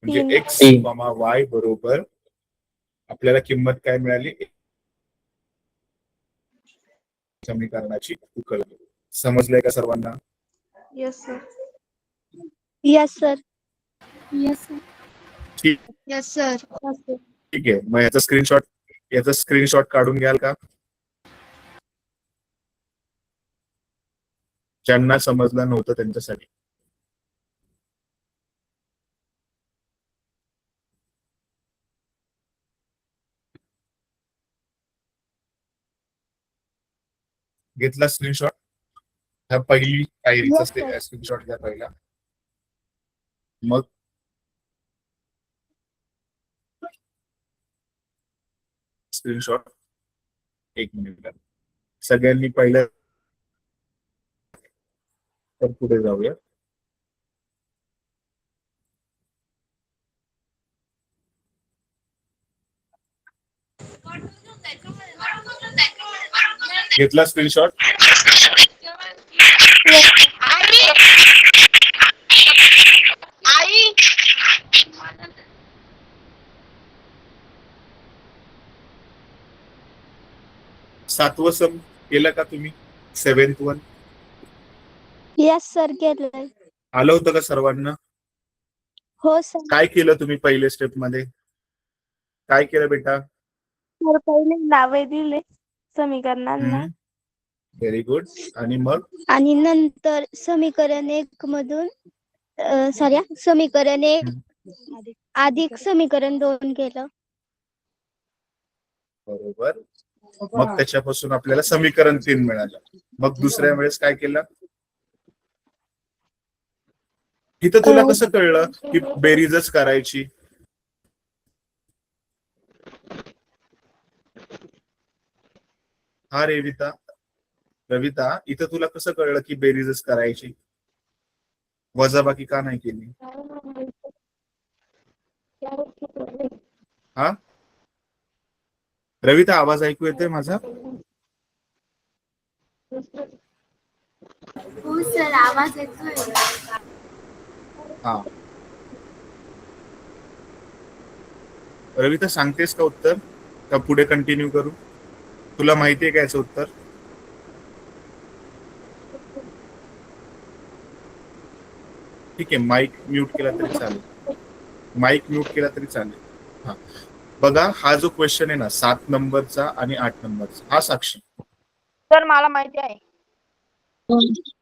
म्हणजे x, तीन. y बरोबर आपल्याला किंमत काय मिळाली? समीकरणाची उकल. समजलंय का सर्वांना? Yes sir. Yes sir. Yes ठीक यस सर. ठीक आहे. मग याचा स्क्रीनशॉट काढून घ्याल का? ज्यांना समजलं नव्हतं त्यांच्यासाठी. घेतला स्क्रीनशॉट? ह्या पहिली पायरीचा Yes, sir. स्क्रीनशॉट घ्या पहिला. मग स्क्रीनशॉट 1 मिनिट. सगळ्यांनी पहिलं तर पुढे जाऊया. घेतला स्क्रीनशॉट? सातवं सम केलं का तुम्ही? 7th वन यस सर केलंय. आलं होतं का सर्वांना? हो सर. काय केलं तुम्ही पहिले स्टेप मध्ये? काय केलं बेटा? सर पहिले नावे दिले समीकरणांना. Very good. आणि मग? आणि नंतर समीकरण 1 मधून समीकरण 1 अधिक समीकरण 2 केलं. बरोबर. मग त्याच्यापासून आपल्याला समीकरण 3 मिळालं. मग दुसऱ्या वेळेस काय केलं? इथं तुला कसं कळलं की बेरीजच करायची? हा रविता, इथं तुला कसं कळलं की बेरीजच करायची? वजाबाकी का नाही केली? हा रविता, आवाज ऐकू येतोय माझा? हो सर, आवाज येतोय. हा रविता, सांगतेस का उत्तर का पुढे कंटिन्यू करू? तुला माहितीये का याचं उत्तर? ठीक आहे, माईक म्यूट केला तरी चालेल. हा बघा, हा जो क्वेश्चन आहे ना 7 नंबरचा आणि 8 नंबरचा, हा साक्षी. सर मला माहिती आहे.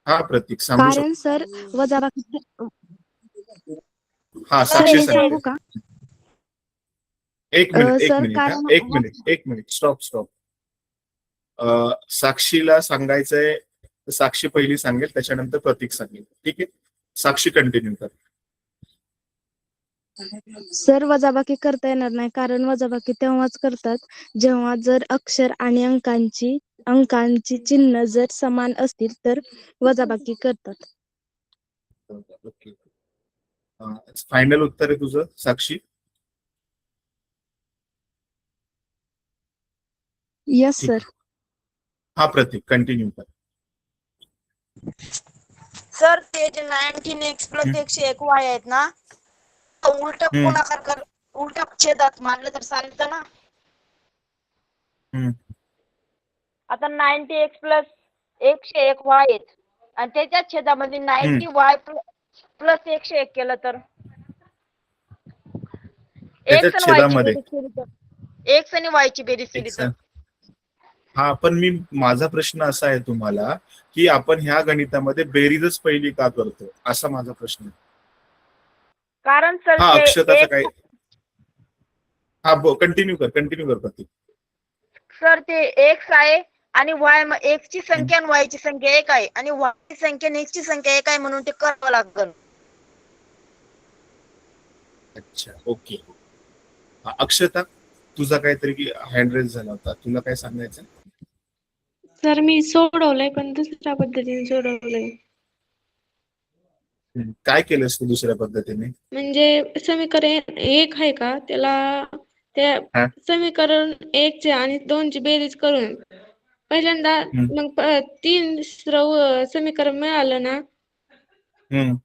हा प्रतीक सांगू कारण सर वजाबाकी हा सर साक्षी मी सांगते. सांगू का? एक सर, मिनिट कारण स्टॉप. साक्षीला सांगायचंय, साक्षी पहिली सांगेल, त्याच्यानंतर प्रतीक सांगेल. ठीक आहे, साक्षी कंटिन्यू कर. सर वजाबाकी करता येणार नाही, कारण वजाबाकी तेव्हाच करतात जेव्हा जर अक्षर आणि अंकांची चिन्ह जर समान असतील तर वजाबाकी करतात. ओके, फायनल उत्तर आहे तुझं साक्षी? यस ठीक सर. आहे. हा प्रतीक कंटिन्यू कर. सर ते जे 19x प्लस हम्म. 101y आहेत ना, उलट हम्म. गुणाकार कर, उलट छेदात मानलं तर चालतं ना. हम्म. आता 90x प्लस 101y आहेत आणि त्याच्या छेदामध्ये 90y प्लस 101 केलं तर त्याच्या x आणि y ची छेदामध्ये बेरीज केली तर, x आणि y ची बेरीज केली तर. हा पण माझा प्रश्न असा आहे तुम्हाला की आपण ह्या गणितामध्ये बेरीजच पहिली का करतो असा माझा प्रश्न आहे. कारण सर हा ते अक्षताचा x, काय. हा कंटिन्यू कर प्रतीक. सर ते x आहे आणि y x ची संख्या आणि y ची संख्या एक आहे आणि y ची संख्या आणि x ची संख्या एक आहे म्हणून ते करावं लागेल. अच्छा ओके. अक्षता तुझा काहीतरी हँड रेज झाला होता, तुला काय सांगायचं. सर मी सोडवलंय पण दुसऱ्या पद्धतीने सोडवलंय. काय केलंस तू दुसऱ्या पद्धतीने. म्हणजे समीकरण 1 आहे का त्याला त्या हा. समीकरण 1 चे आणि 2 ची बेरीज करून पहिल्यांदा हम्म. मग 3 समीकरण मिळालं ना, हम्म.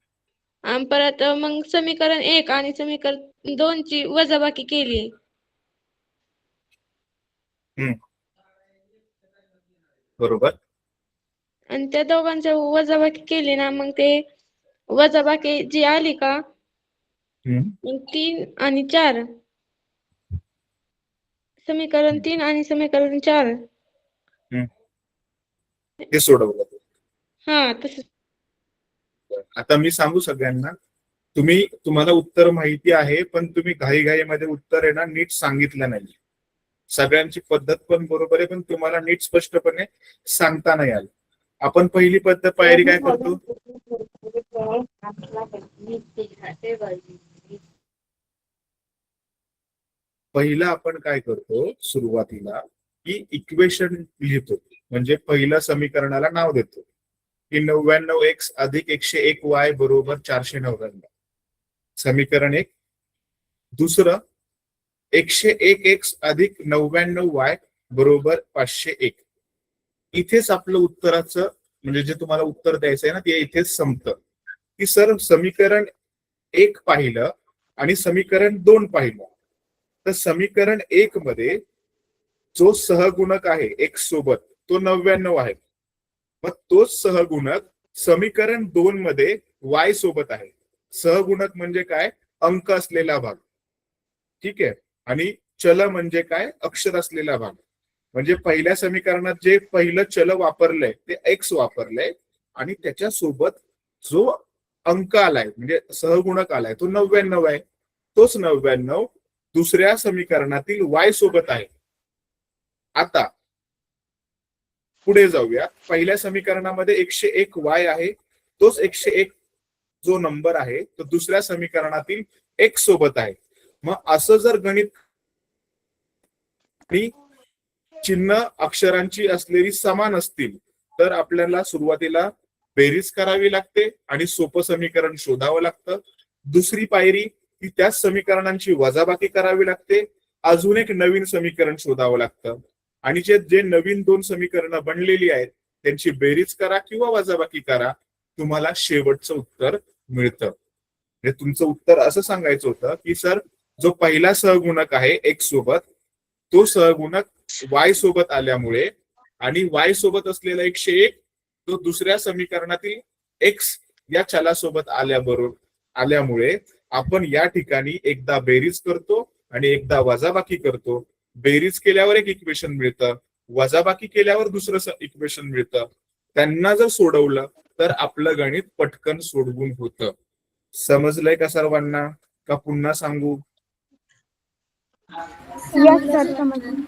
आणि परत मग समीकरण 1 आणि समीकरण 2 ची वजाबाकी केली. बरोबर. आणि त्या दोघांच्या वजाबाकी केली ना, मग ते वजाबाकी जी आली का मग 3 आणि 4 समीकरण 3 आणि समीकरण 4 ते सोडवलं. हा तसं. आता मी सांगू सगळ्यांना, तुम्हाला उत्तर माहिती आहे पण तुम्ही घाईघाईमध्ये उत्तर आहे ना नीट सांगितलं नाही. सगळ्यांची पद्धत पण बरोबर आहे पण तुम्हाला नीट स्पष्टपणे सांगता नाही आलं. आपण पहिली पायरी काय करतो. पहिला आपण काय करतो सुरुवातीला की इक्वेशन लिहितो, म्हणजे पहिल्या समीकरणाला नाव देतो की 99x अधिक 101y बरोबर 499. समीकरण 1. दुसरं 101x अधिक 99y बरोबर 501. इथेच आपलं उत्तराचं म्हणजे जे तुम्हाला उत्तर द्यायचं आहे ना ते इथेच संपतं की सर समीकरण 1 पाहिलं आणि समीकरण 2 पाहिलं तर समीकरण 1 मध्ये जो सहगुणक आहे x सोबत तो 99 आहे. मग तोच सहगुणक समीकरण 2 मध्ये y सोबत आहे. सहगुणक म्हणजे काय, अंक असलेला भाग. ठीक आहे. आणि चल म्हणजे काय, अक्षर असलेला भाग. म्हणजे पहिल्या समीकरणात जे पहिलं चल वापरलंय ते x वापरलंय आणि त्याच्या सोबत जो अंक आलाय म्हणजे सहगुणक आलाय तो 99 आहे. तोच 99 दुसऱ्या समीकरणातील y सोबत आहे. आता पुढे जाऊया. पहिल्या समीकरणामध्ये 101y आहे, तोच 101 जो नंबर आहे तो दुसऱ्या समीकरणातील x सोबत आहे. मग असं जर गणित आणि चिन्ह अक्षरांची असलेली समान असतील तर आपल्याला सुरुवातीला बेरीज करावी लागते आणि सोपं समीकरण शोधावं लागतं. दुसरी पायरी की त्याच समीकरणांची वजाबाकी करावी लागते, अजून एक नवीन समीकरण शोधावं लागतं आणि जे नवीन 2 समीकरणं बनलेली आहेत त्यांची बेरीज करा किंवा वजाबाकी करा, तुम्हाला शेवटचं उत्तर मिळतं. म्हणजे तुमचं उत्तर असं सांगायचं होतं की सर जो पहिला सहगुणक आहे x सोबत तो सहगुणक y सोबत आल्यामुळे आणि y सोबत असलेला 101 तो दुसऱ्या समीकरणातील x या चलासोबत आल्यामुळे आपण या ठिकाणी एकदा बेरीज करतो आणि एकदा वजाबाकी करतो. बेरीज केल्यावर एक इक्वेशन मिळतं, वजाबाकी केल्यावर दुसरं इक्वेशन मिळतं. त्यांना जर सोडवलं तर आपलं गणित पटकन सोडवून होतं. समजलंय का सर्वांना का पुन्हा सांगू. यस सर समजलं.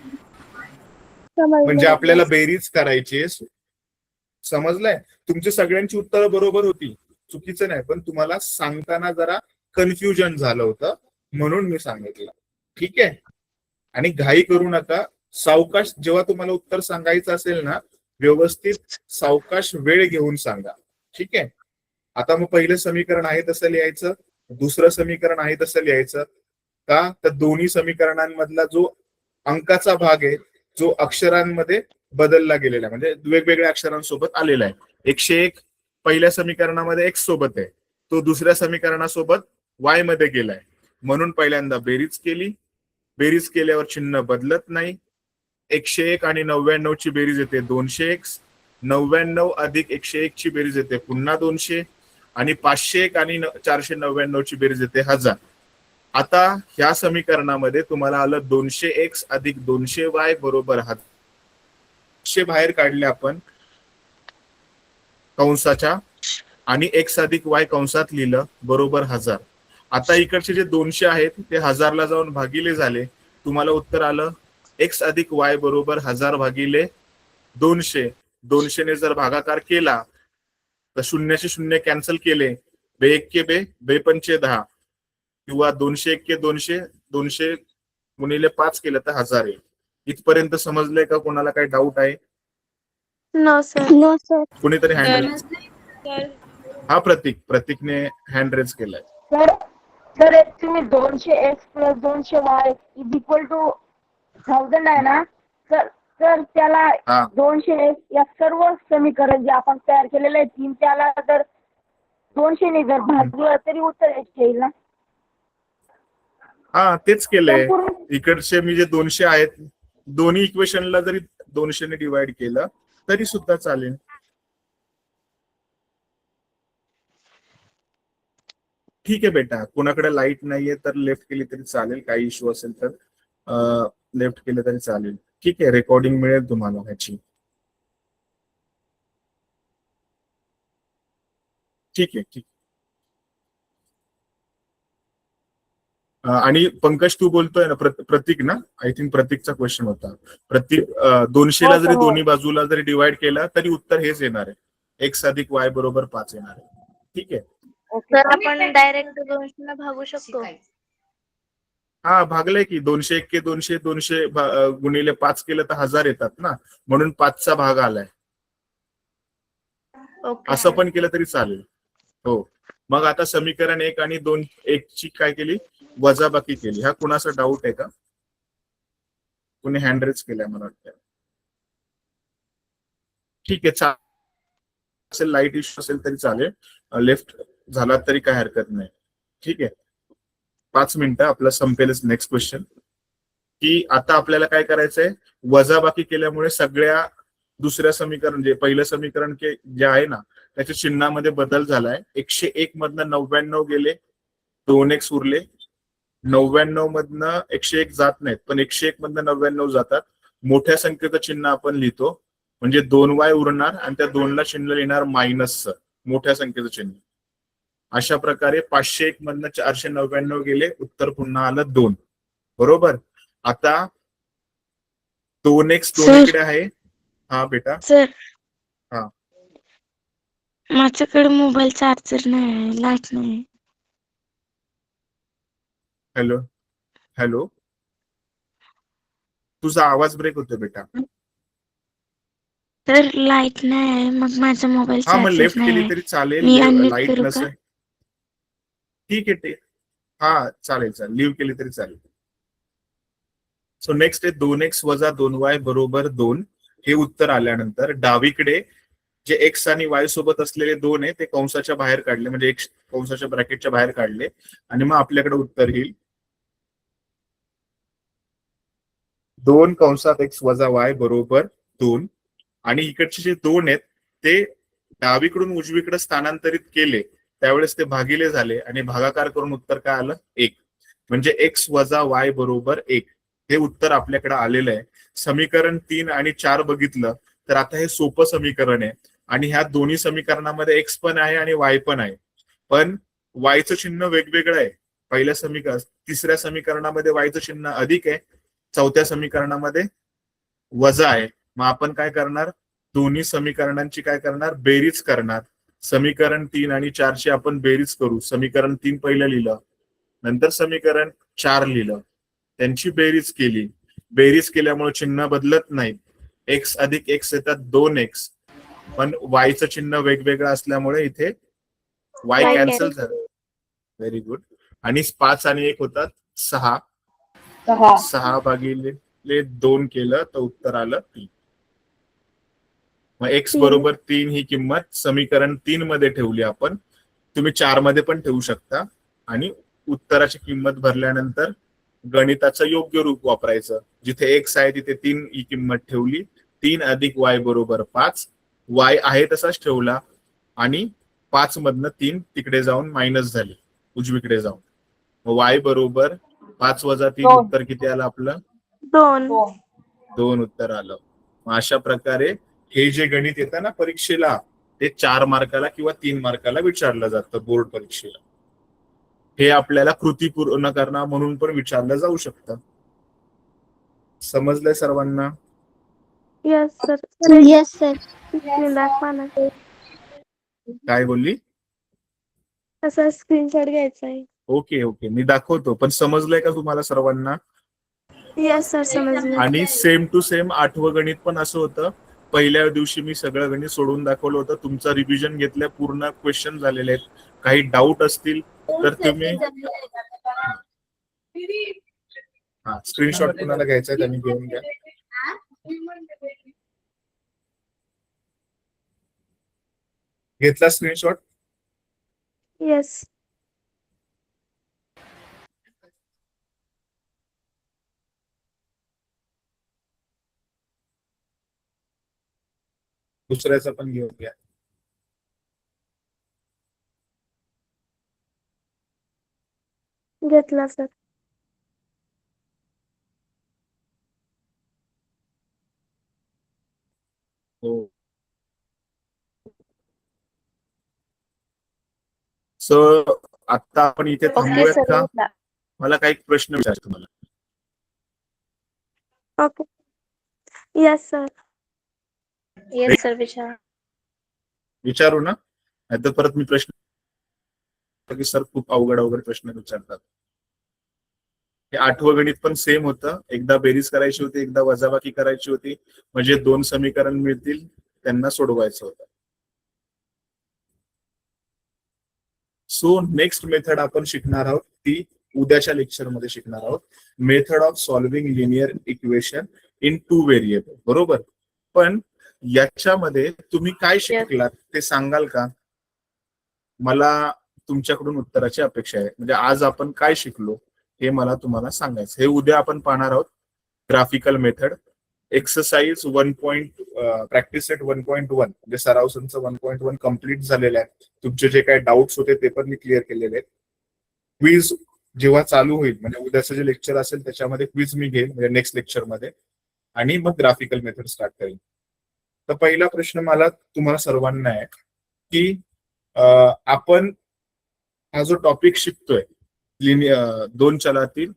म्हणजे आपल्याला बेरीज करायची आहे. समजलंय. तुमची सगळ्यांची उत्तरं बरोबर होती, चुकीचं नाही, पण तुम्हाला सांगताना जरा कन्फ्युजन झालं होतं म्हणून मी सांगितलं. ठीक आहे. आणि घाई करू नका, सावकाश. जेव्हा तुम्हाला उत्तर सांगायचं असेल ना व्यवस्थित सावकाश वेळ घेऊन सांगा. ठीक आहे. आता मग पहिलं समीकरण आहे तसं लिहायचं, दुसरं समीकरण आहे तसं लिहायचं. का तर दोन्ही समीकरणांमधला जो अंकाचा भाग आहे जो अक्षरांमध्ये बदलला गेलेला आहे, म्हणजे वेगवेगळ्या अक्षरांसोबत आलेला आहे. 101 पहिल्या समीकरणामध्ये x सोबत आहे, तो दुसऱ्या समीकरणासोबत y मध्ये गेलाय, म्हणून पहिल्यांदा बेरीज केली. बेरीज केल्यावर चिन्ह बदलत नाही. 101 आणि 99 ची बेरीज येते 200x. 99 अधिक 101 ची बेरीज येते पुन्हा 200 आणि 501 आणि 499 ची बेरीज येते 1000. आता ह्या समीकरणामध्ये तुम्हाला आलं 200x अधिक 200y बरोबर 1000 बाहेर काढले आपण कंसाच्या आणि x अधिक y कंसात लिहिलं बरोबर 1000. आता इकडचे जे 200 आहेत ते 1000 ला जाऊन भागिले झाले. तुम्हाला उत्तर आलं x अधिक y बरोबर 1000 भागिले 200. 200 ने जर भागाकार केला तर शून्याचे शून्य कॅन्सल केले, बे एक के बे, बे पंचे 10 किंवा 200 एक के 200, 200 गुणिले 5 केलं तर 1000 येईल. इथपर्यंत समजलंय का? कोणाला काही डाऊट आहे? No sir. No sir. कोणीतरी हँड रेज. तर हा प्रतीकने हँड रेज केलाय. सर तुम्ही 200x plus 200y is equal to 1000 आहे ना तर त्याला हा 200x या सर्व समीकरण जे आपण तयार केलेले आहे तीन, त्याला जर 200 ने जर भागलं तरी उत्तर x येईल ना? हा तेच केलंय. संपूर्ण इकडचे मी जे 200 आहेत दोन्ही इक्वेशनला जरी 200 ने डिवाइड केलं तरी सुद्धा चालेल. ठीक आहे बेटा, कोणाकडे लाईट नाहीये तर लेफ्ट केली तरी चालेल, काही इश्यू असेल तर लेफ्ट केलं तरी चालेल. ठीक आहे, रेकॉर्डिंग मिळेल तुम्हाला ह्याची. ठीक आहे, ठीक. आणि पंकज तू बोलतोय ना प्रतीक ना, आय थिंक प्रतीकचा क्वेश्चन होता. प्रतीक 200 ला जरी दोन्ही बाजूला जरी डिवाइड केला तरी उत्तर हेच येणार आहे, x अधिक y बरोबर 5 येणार आहे. ठीक आहे. तर आपण डायरेक्ट 200 ला भागू शकतो. हा भागलंय की 200 एक के 200, 200 गुणिले 5 केलं तर 1000 येतात ना, म्हणून 5चा भाग आलाय. ओके. असं पण केलं तरी चालेल. हो. मग आता समीकरण 1 आणि 2 1 ची काय केली? वजाबाकी केली. हा कुणाचा डाऊट आहे का? कुणी हँड रेज केलाय मला वाटतं. ठीक आहे, असेल लाईट इश्यू असेल तरी चालेल, लेफ्ट झाला तरी काय हरकत नाही. ठीक आहे, 5 मिनिटं आपलं संपेलच. नेक्स्ट क्वेश्चन की आता आपल्याला काय करायचंय? वजाबाकी केल्यामुळे सगळ्या दुसऱ्या समीकरण जे पहिलं समीकरण जे आहे ना त्याच्या चिन्हामध्ये बदल झालाय. 101 मधनं 99 गेले, 2x उरले. 99 मधनं 101 जात नाहीत, पण 101 मधनं 99 जातात. मोठ्या संख्येचं चिन्ह आपण लिहितो, म्हणजे 2y उरणार आणि त्या 2 ला चिन्ह लिहिणार मायनसचं, मोठ्या संख्येचं चिन्ह. अशा प्रकारे 501 मधनं 499 गेले, उत्तर पुन्हा आलं 2. बरोबर. आता 2x दोन्हीकडे आहे. हा बेटा. सर, हा माझ्याकडे मोबाईल चार्जर नाही, लाईट नाही. हॅलो हॅलो, तुझा आवाज ब्रेक होतो बेटा. तर लाईट नाही, मग माझा मोबाईल हा मग चार्जर लेफ्ट केली नाही. तरी चालेल, मी अनम्यूट लाईट करू का? नसेल. ठीक आहे, हा चालेल चालेल, लिव्ह केली तरी चालेल. सो नेक्स्ट आहे 2x वजा 2y बरोबर 2. हे उत्तर आल्यानंतर डावीकडे जे x आणि y सोबत असलेले 2 आहे ते कंसाच्या बाहेर काढले, म्हणजे x कंसाच्या ब्रॅकेटच्या बाहेर काढले आणि मग आपल्याकडे उत्तर येईल 2 कंसात x वजा y बरोबर 2. आणि इकडचे जे 2 आहेत ते डावीकडून उजवीकडे स्थानांतरित केले, त्यावेळेस ते भागिले झाले आणि भागाकार करून उत्तर काय आलं? 1. म्हणजे x वजा y बरोबर 1 हे उत्तर आपल्याकडे आलेलं आहे. समीकरण 3 आणि 4 बघितलं तर आता हे सोपं समीकरण आहे आणि ह्या दोन्ही समीकरणामध्ये x पण आहे आणि y पण आहे, पण y चं चिन्ह वेगवेगळं आहे. पहिल्या तिसऱ्या समीकरणामध्ये y चं चिन्ह अधिक आहे, चौथ्या समीकरणामध्ये वजा आहे. मग आपण काय करणार? दोन्ही समीकरणांची काय करणार? बेरीज करणार. समीकरण 3 आणि 4 ची आपण बेरीज करू. समीकरण 3 पहिलं लिहिलं, नंतर समीकरण 4 लिहिलं, त्यांची बेरीज केली. बेरीज केल्यामुळे चिन्ह बदलत नाही. x अधिक x येतात 2x, पण y चं चिन्ह वेगवेगळं असल्यामुळे इथे y कॅन्सल झालं. Very good. आणि 5 आणि 1 होतात 6. 6 भागिले त्याच्यातले 2 केलं तर उत्तर आलं 3. मग x बरोबर 3 ही किंमत समीकरण 3 मध्ये ठेवली आपण. तुम्ही 4 मध्ये पण ठेवू शकता आणि उत्तराची किंमत भरल्यानंतर गणिताचं योग्य रूप वापरायचं. जिथे x आहे तिथे 3 ही किंमत ठेवली. 3 अधिक y बरोबर 5. y आहे तसाच ठेवला आणि 5 मधनं 3 तिकडे जाऊन मायनस झाली उजवीकडे जाऊन. मग y बरोबर 5 वजा 3 दोन. उत्तर किती आलं आपलं? 2. 2 उत्तर आलं. मग अशा प्रकारे हे जे गणित येतं ना परीक्षेला ते 4 मार्काला किंवा 3 मार्काला विचारलं जातं बोर्ड परीक्षेला. हे आपल्याला कृती पूर्ण करणं म्हणून पण विचारलं जाऊ शकतं. समजलंय सर्वांना? Yes sir. Yes sir. दाखवा ना. काय बोलली? असा स्क्रीनशॉट घ्यायचा आहे. ओके ओके, मी दाखवतो. पण समजलंय का तुम्हाला सर्वांना? येस सर, समजलं. आणि सेम टू सेम 8वं गणित पण असं होतं. पहिल्या दिवशी मी सगळं गणित सोडून दाखवलं होतं. तुमचं रिव्हिजन घेतलं, पूर्ण क्वेश्चन झालेले आहेत. काही डाऊट असतील तर तुम्ही स्क्रीनशॉट कुणाला घ्यायचा आहे त्यांनी घेऊन घ्या. घेतला स्क्रीनशॉट? येस. दुसऱ्याचा पण घेऊन घ्या. घेतला सर. हो. सो आता आपण इथे ओके थांबूयात सर. का? मला काही प्रश्न विचारायचे तुम्हाला. Okay. Yes sir. Yes sir विचार. विचारू ना? नाहीतर परत मी प्रश्न की सर खूप अवघड अवघड प्रश्न विचारतात. हे 8वं गणित पण सेम होतं. एकदा बेरीज करायची होती, एकदा वजाबाकी करायची होती. म्हणजे 2 समीकरण मिळतील, त्यांना सोडवायचं होतं. सो नेक्स्ट मेथड आपण शिकणार आहोत ती उद्याच्या लेक्चर मध्ये शिकणार आहोत. Method of solving linear equation in 2 variable. बरोबर? पण याच्यामध्ये तुम्ही काय शिकलात ते सांगाल का? मला तुमच्याकडून उत्तराची अपेक्षा आहे. म्हणजे आज आपण काय शिकलो हे मला तुम्हाला सांगायचं. हे उद्या आपण पाहणार आहोत. Graphical method exercise 1. Practice set 1.1 म्हणजे सराव संच 1.1 कम्प्लीट झालेला आहे. तुमचे जे काही डाऊट्स होते ते पण मी क्लिअर केलेले आहेत. क्विज जेव्हा चालू होईल म्हणजे उद्याचं जे लेक्चर असेल त्याच्यामध्ये क्विज मी घेईन म्हणजे नेक्स्ट लेक्चर मध्ये, आणि मग ग्राफिकल मेथड स्टार्ट करेन. तर पहिला प्रश्न मला तुम्हाला सर्वांना आहे की आपण हा जो टॉपिक शिकतोय 2 चलातील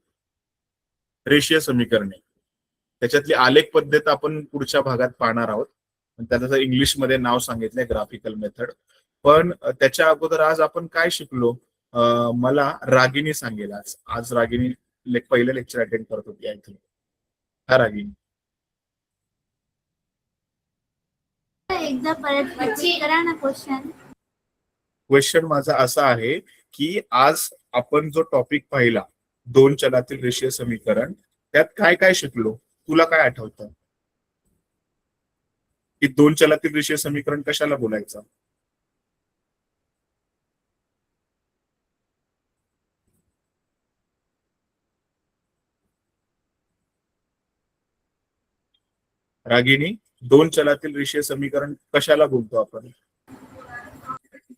रेषीय समीकरणे, त्याच्यातली आलेख पद्धत आपण पुढच्या भागात पाहणार आहोत. त्याचं इंग्लिशमध्ये नाव सांगितलंय ग्राफिकल मेथड. पण त्याच्या अगोदर आज आपण काय शिकलो मला रागिनी सांगेल. आज रागिनी पहिलं लेक्चर अटेंड करत होती आय थिंक. हा रागिनी, एकदा परत करा ना क्वेश्चन माझा असा आहे की आज आपण जो टॉपिक पाहिला 2 चलातील रेषीय समीकरण, त्यात काय काय शिकलो? तुला काय आठवतं की 2 चलातील रेषीय समीकरण कशाला बोलायचं? रागिनी, 2 चलातील रेषीय समीकरण कशाला बोलतो आपण?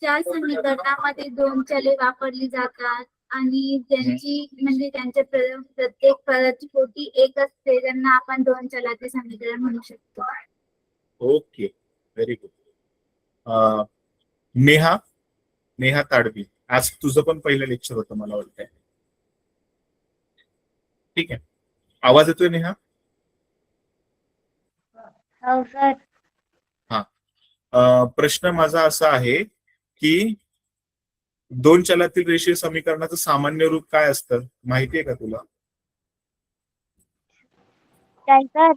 ज्या समीकरणामध्ये 2 चले वापरली जातात आणि त्यांची म्हणजे त्यांच्या प्रत्येक पदाची कोटी 1 असते, त्यांना आपण 2 चलाचे समीकरण म्हणू शकतो. Okay, very good. Neha Tadvi, आज तुझं पण पहिलं लेक्चर होतं मला वाटतंय. ठीक आहे, आवाज येतोय नेहा? हो सर. हा, प्रश्न माझा असा आहे की 2 चलातील रेषीय समीकरणाचं सामान्य रूप काय असतं माहितीये का तुला? काय सर?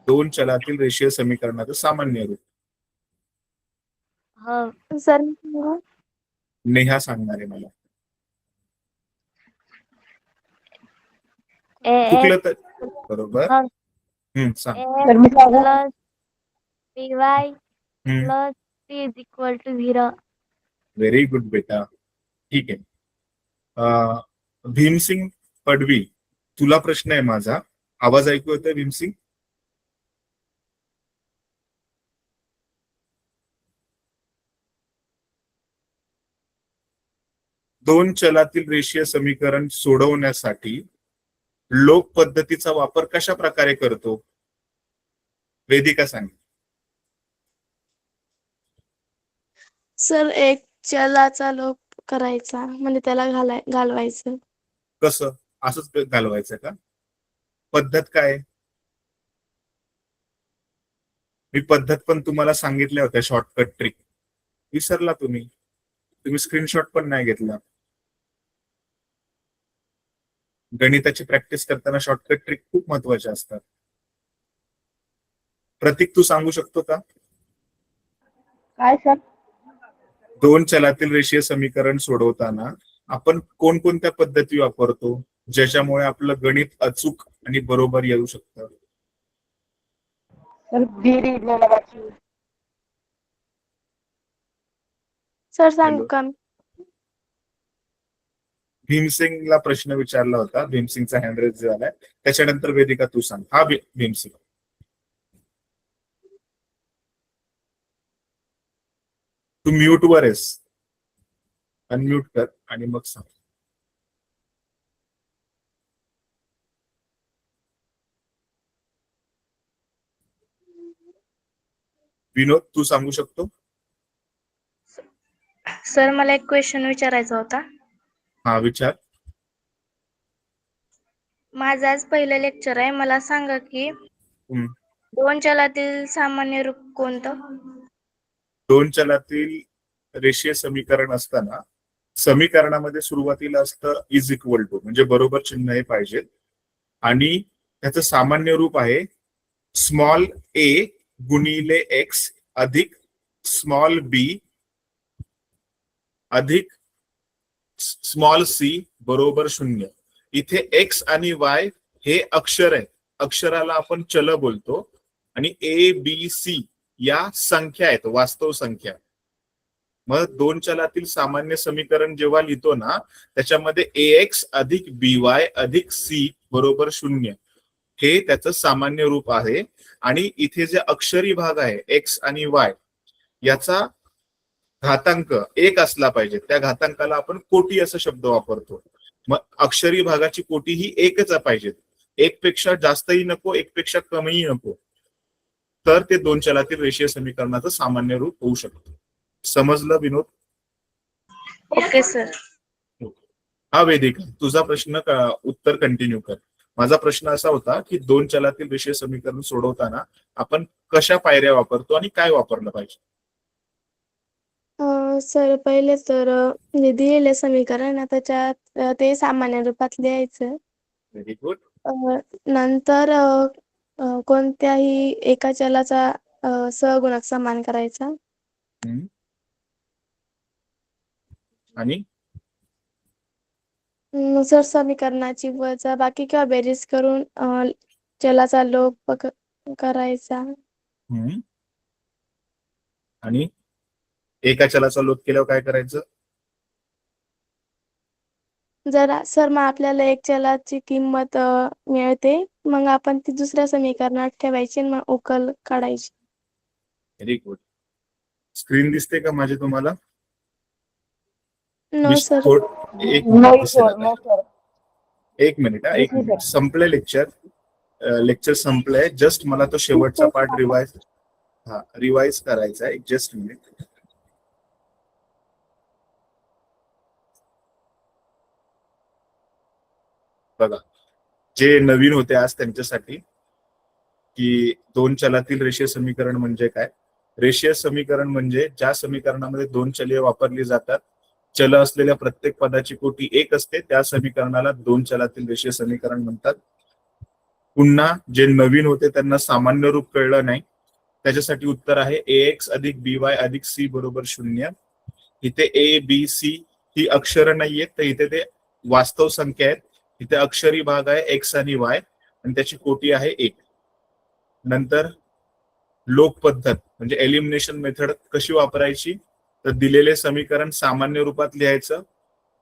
2 चलातील रेषीय समीकरणाचं सामान्य रूप हो सर. नेहा सांगणार आहे मला. बरोबर. हा. सांग. तर मी सांगू? Plus py hmm, plus p is equal to 0. Very good बेटा. ठीक आहे. भीमसिंग पडवी, तुला प्रश्न आहे माझा. आवाज ऐकू येतोय भीमसिंग? दोन चलातील रेषीय समीकरण सोडवण्यासाठी लोक पद्धतीचा वापर कशा प्रकारे करतो? वेदिका सांग. सर एक चलाचा लोप करायचा म्हणजे त्याला घालवायचं. कसं? असंच घालवायचं का? पद्धत काय? मी पद्धत पण तुम्हाला सांगितल्या होत्या, शॉर्टकट ट्रिक. विसरला तुम्ही स्क्रीनशॉट पण नाही घेतला. गणिताची प्रॅक्टिस करताना शॉर्टकट ट्रिक खूप महत्वाच्या असतात. प्रतीक, तू सांगू शकतो का? काय सर? दोन चलातील रेषीय समीकरण सोडवताना आपण कोणकोणत्या पद्धती वापरतो ज्याच्यामुळे आपलं गणित अचूक आणि बरोबर येऊ शकतं? सर बेरीज वजाबाकी. सर सांगू हॅलो. का? भीमसिंगला प्रश्न विचारला होता, भीमसिंगचा हँड रेज झालाय. त्याच्यानंतर वेदिका तू सांग. हा भीमसिंग, तू म्यूट वर आहेस, अनम्यूट कर आणि मग सांग. विनोद, तू सांगू शकतो? सर मला एक क्वेश्चन विचारायचा होता. हा, विचार. माझं आज पहिलं लेक्चर आहे. मला सांगा की हम्म. दोन चलातील सामान्य रूप कोणतं? दोन चलातील रेषीय समीकरण असताना समीकरणामध्ये सुरुवातीला असतं इज इक्वल टू, म्हणजे बरोबर चिन्ह हे पाहिजे, आणि त्याचं सामान्य रूप आहे स्मॉल ए गुणिले एक्स अधिक स्मॉल बी अधिक स्मॉल सी बरोबर 0. इथे एक्स आणि वाय हे अक्षर आहे. अक्षराला आपण चल बोलतो, आणि ए बी सी या संख्या आहेत, वास्तव संख्या. मग दोन चलातील सामान्य समीकरण जेव्हा लिहितो ना, त्याच्यामध्ये ax अधिक by अधिक c बरोबर 0 हे त्याचं सामान्य रूप आहे. आणि इथे जे अक्षरी भाग आहे x आणि y याचा घातांक 1 असला पाहिजे. त्या घातांकाला आपण कोटी असा शब्द वापरतो. मग अक्षरी भागाची कोटी ही 1च पाहिजे. 1 पेक्षा जास्तही नको, 1 पेक्षा कमीही नको. तर ते दोन चलातील रेषीय समीकरणाचं सामान्य रूप होऊ शकतं. समजलं विनोद? Okay sir. हा वेदिका, तुझा प्रश्न उत्तर कंटिन्यू कर. माझा प्रश्न असा होता की दोन चलातील रेषीय समीकरण सोडवताना आपण कशा पायऱ्या वापरतो आणि काय वापरलं पाहिजे? सर पहिले तर दिलेलं समीकरण त्याच्यात ते सामान्य रूपात लिहायचं. Very good. नंतर कोणत्याही एका चलाचा सहगुणक समान करायचा. आणि सर समीकरणाची वजाबाकी किंवा बेरीज करून चलाचा लोप करायचा. आणि एका चलाचा लोप केल्यावर काय करायचं? सर मग आपल्याला एक चलाची किंमत मिळते, मग आपण ती दुसऱ्या समीकरणात ठेवायची आणि मग उकल काढायची. Very good. स्क्रीन दिसते का माझी तुम्हाला? No sir. एक मिनिट, एक मिनिट. संपलंय लेक्चर, लेक्चर संपलंय. जस्ट मला तो शेवटचा पार्ट रिवाइज करायचा आहे. Just minute. बघा, जे नवीन होते आज त्यांच्यासाठी, की दोन चलातील रेषीय समीकरण म्हणजे काय? रेषीय समीकरण म्हणजे ज्या समीकरणामध्ये दोन चले वापरली जातात, चल असलेल्या प्रत्येक पदाची कोटी 1 असते, त्या समीकरणाला दोन चलातील रेषीय समीकरण म्हणतात. पुन्हा जे नवीन होते त्यांना सामान्य रूप कळलं नाही, त्याच्यासाठी उत्तर आहे ax अधिक by अधिक c बरोबर 0. इथे a b c ही अक्षर नाहीयेत, तर इथे ते वास्तव संख्या आहेत. इथे अक्षरी भाग आहे x आणि y, आणि त्याची कोटी आहे 1. नंतर लोक पद्धत म्हणजे एलिमिनेशन मेथड कशी वापरायची, तर दिलेले समीकरण सामान्य रूपात लिहायचं.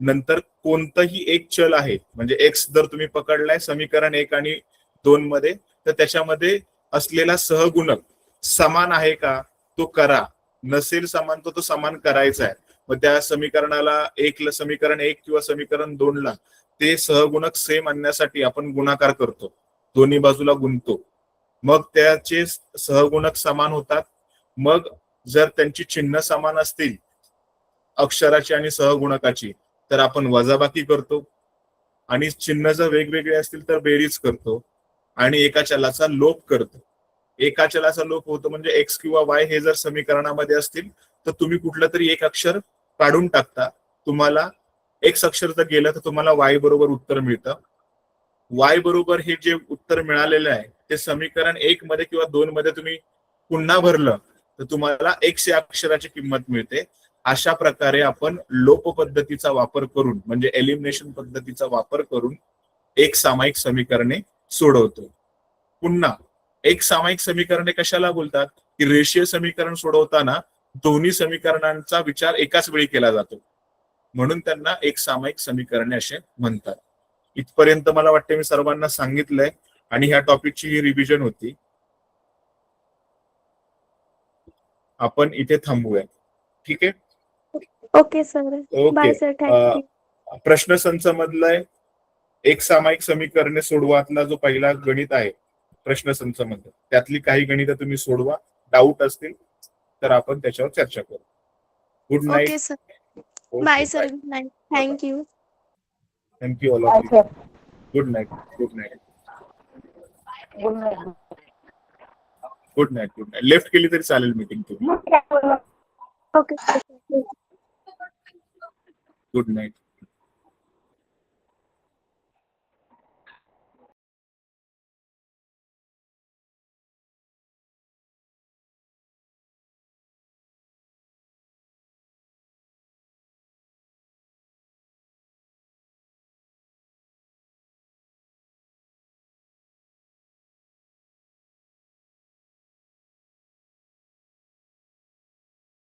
नंतर कोणतंही एक चल आहे म्हणजे एक्स जर तुम्ही पकडलाय समीकरण 1 आणि 2 मध्ये, तर त्याच्यामध्ये असलेला सहगुणक समान आहे का तो करा, नसेल समान तो समान करायचा आहे. मग त्या समीकरणाला समीकरण 1 किंवा समीकरण 2 ला ते सहगुणक सेम आणण्यासाठी आपण गुणाकार करतो, दोन्ही बाजूला गुणतो. मग त्याचे सहगुणक समान होतात. मग जर त्यांची चिन्ह समान असतील अक्षराची आणि सहगुणकाची तर आपण वजाबाकी करतो, आणि चिन्ह जर वेगवेगळे असतील तर बेरीज करतो, आणि एका चलाचा लोप करतो. एका चलाचा लोप होतो म्हणजे एक्स किंवा वाय हे जर समीकरणामध्ये असतील तर तुम्ही कुठलं तरी एक अक्षर काढून टाकता. तुम्हाला एक्स अक्षर जर गेलं तर तुम्हाला वाय बरोबर उत्तर मिळतं. वाय बरोबर हे जे उत्तर मिळालेलं आहे ते समीकरण 1 मध्ये किंवा 2 मध्ये तुम्ही पुन्हा भरलं तर तुम्हाला एक्स या अक्षराची किंमत मिळते. अशा प्रकारे आपण लोप पद्धतीचा वापर करून म्हणजे एलिमिनेशन पद्धतीचा वापर करून एक सामायिक समीकरणे सोडवतो. पुन्हा एक सामायिक समीकरणे कशाला बोलतात की रेषीय समीकरण सोडवताना दोन्ही समीकरणांचा विचार एकाच वेळी केला जातो, म्हणून त्यांना एक सामायिक समीकरणे असे म्हणतात. इथपर्यंत मला वाटते मी सर्वांना सांगितलंय आणि ह्या टॉपिकची ही रिव्हिजन होती. आपण इथे थांबूया. ठीक आहे. Okay sir. Okay. Bye sir. Thank you. प्रश्नसंच मधलाय एक सामायिक समीकरणे सोडवातला जो पहिला गणित आहे प्रश्नसंच मध्ये, त्यातली काही गणितं तुम्ही सोडवा. डाऊट असतील तर आपण त्याच्यावर चर्चा करू. Good night. Okay sir. Bye sir. Good night. Thank you. Thank you all of you. Good night. Good night. Good night. Good night. Good night. Left केली तरी चालेल मीटिंग तुम्ही. ओके. Good night.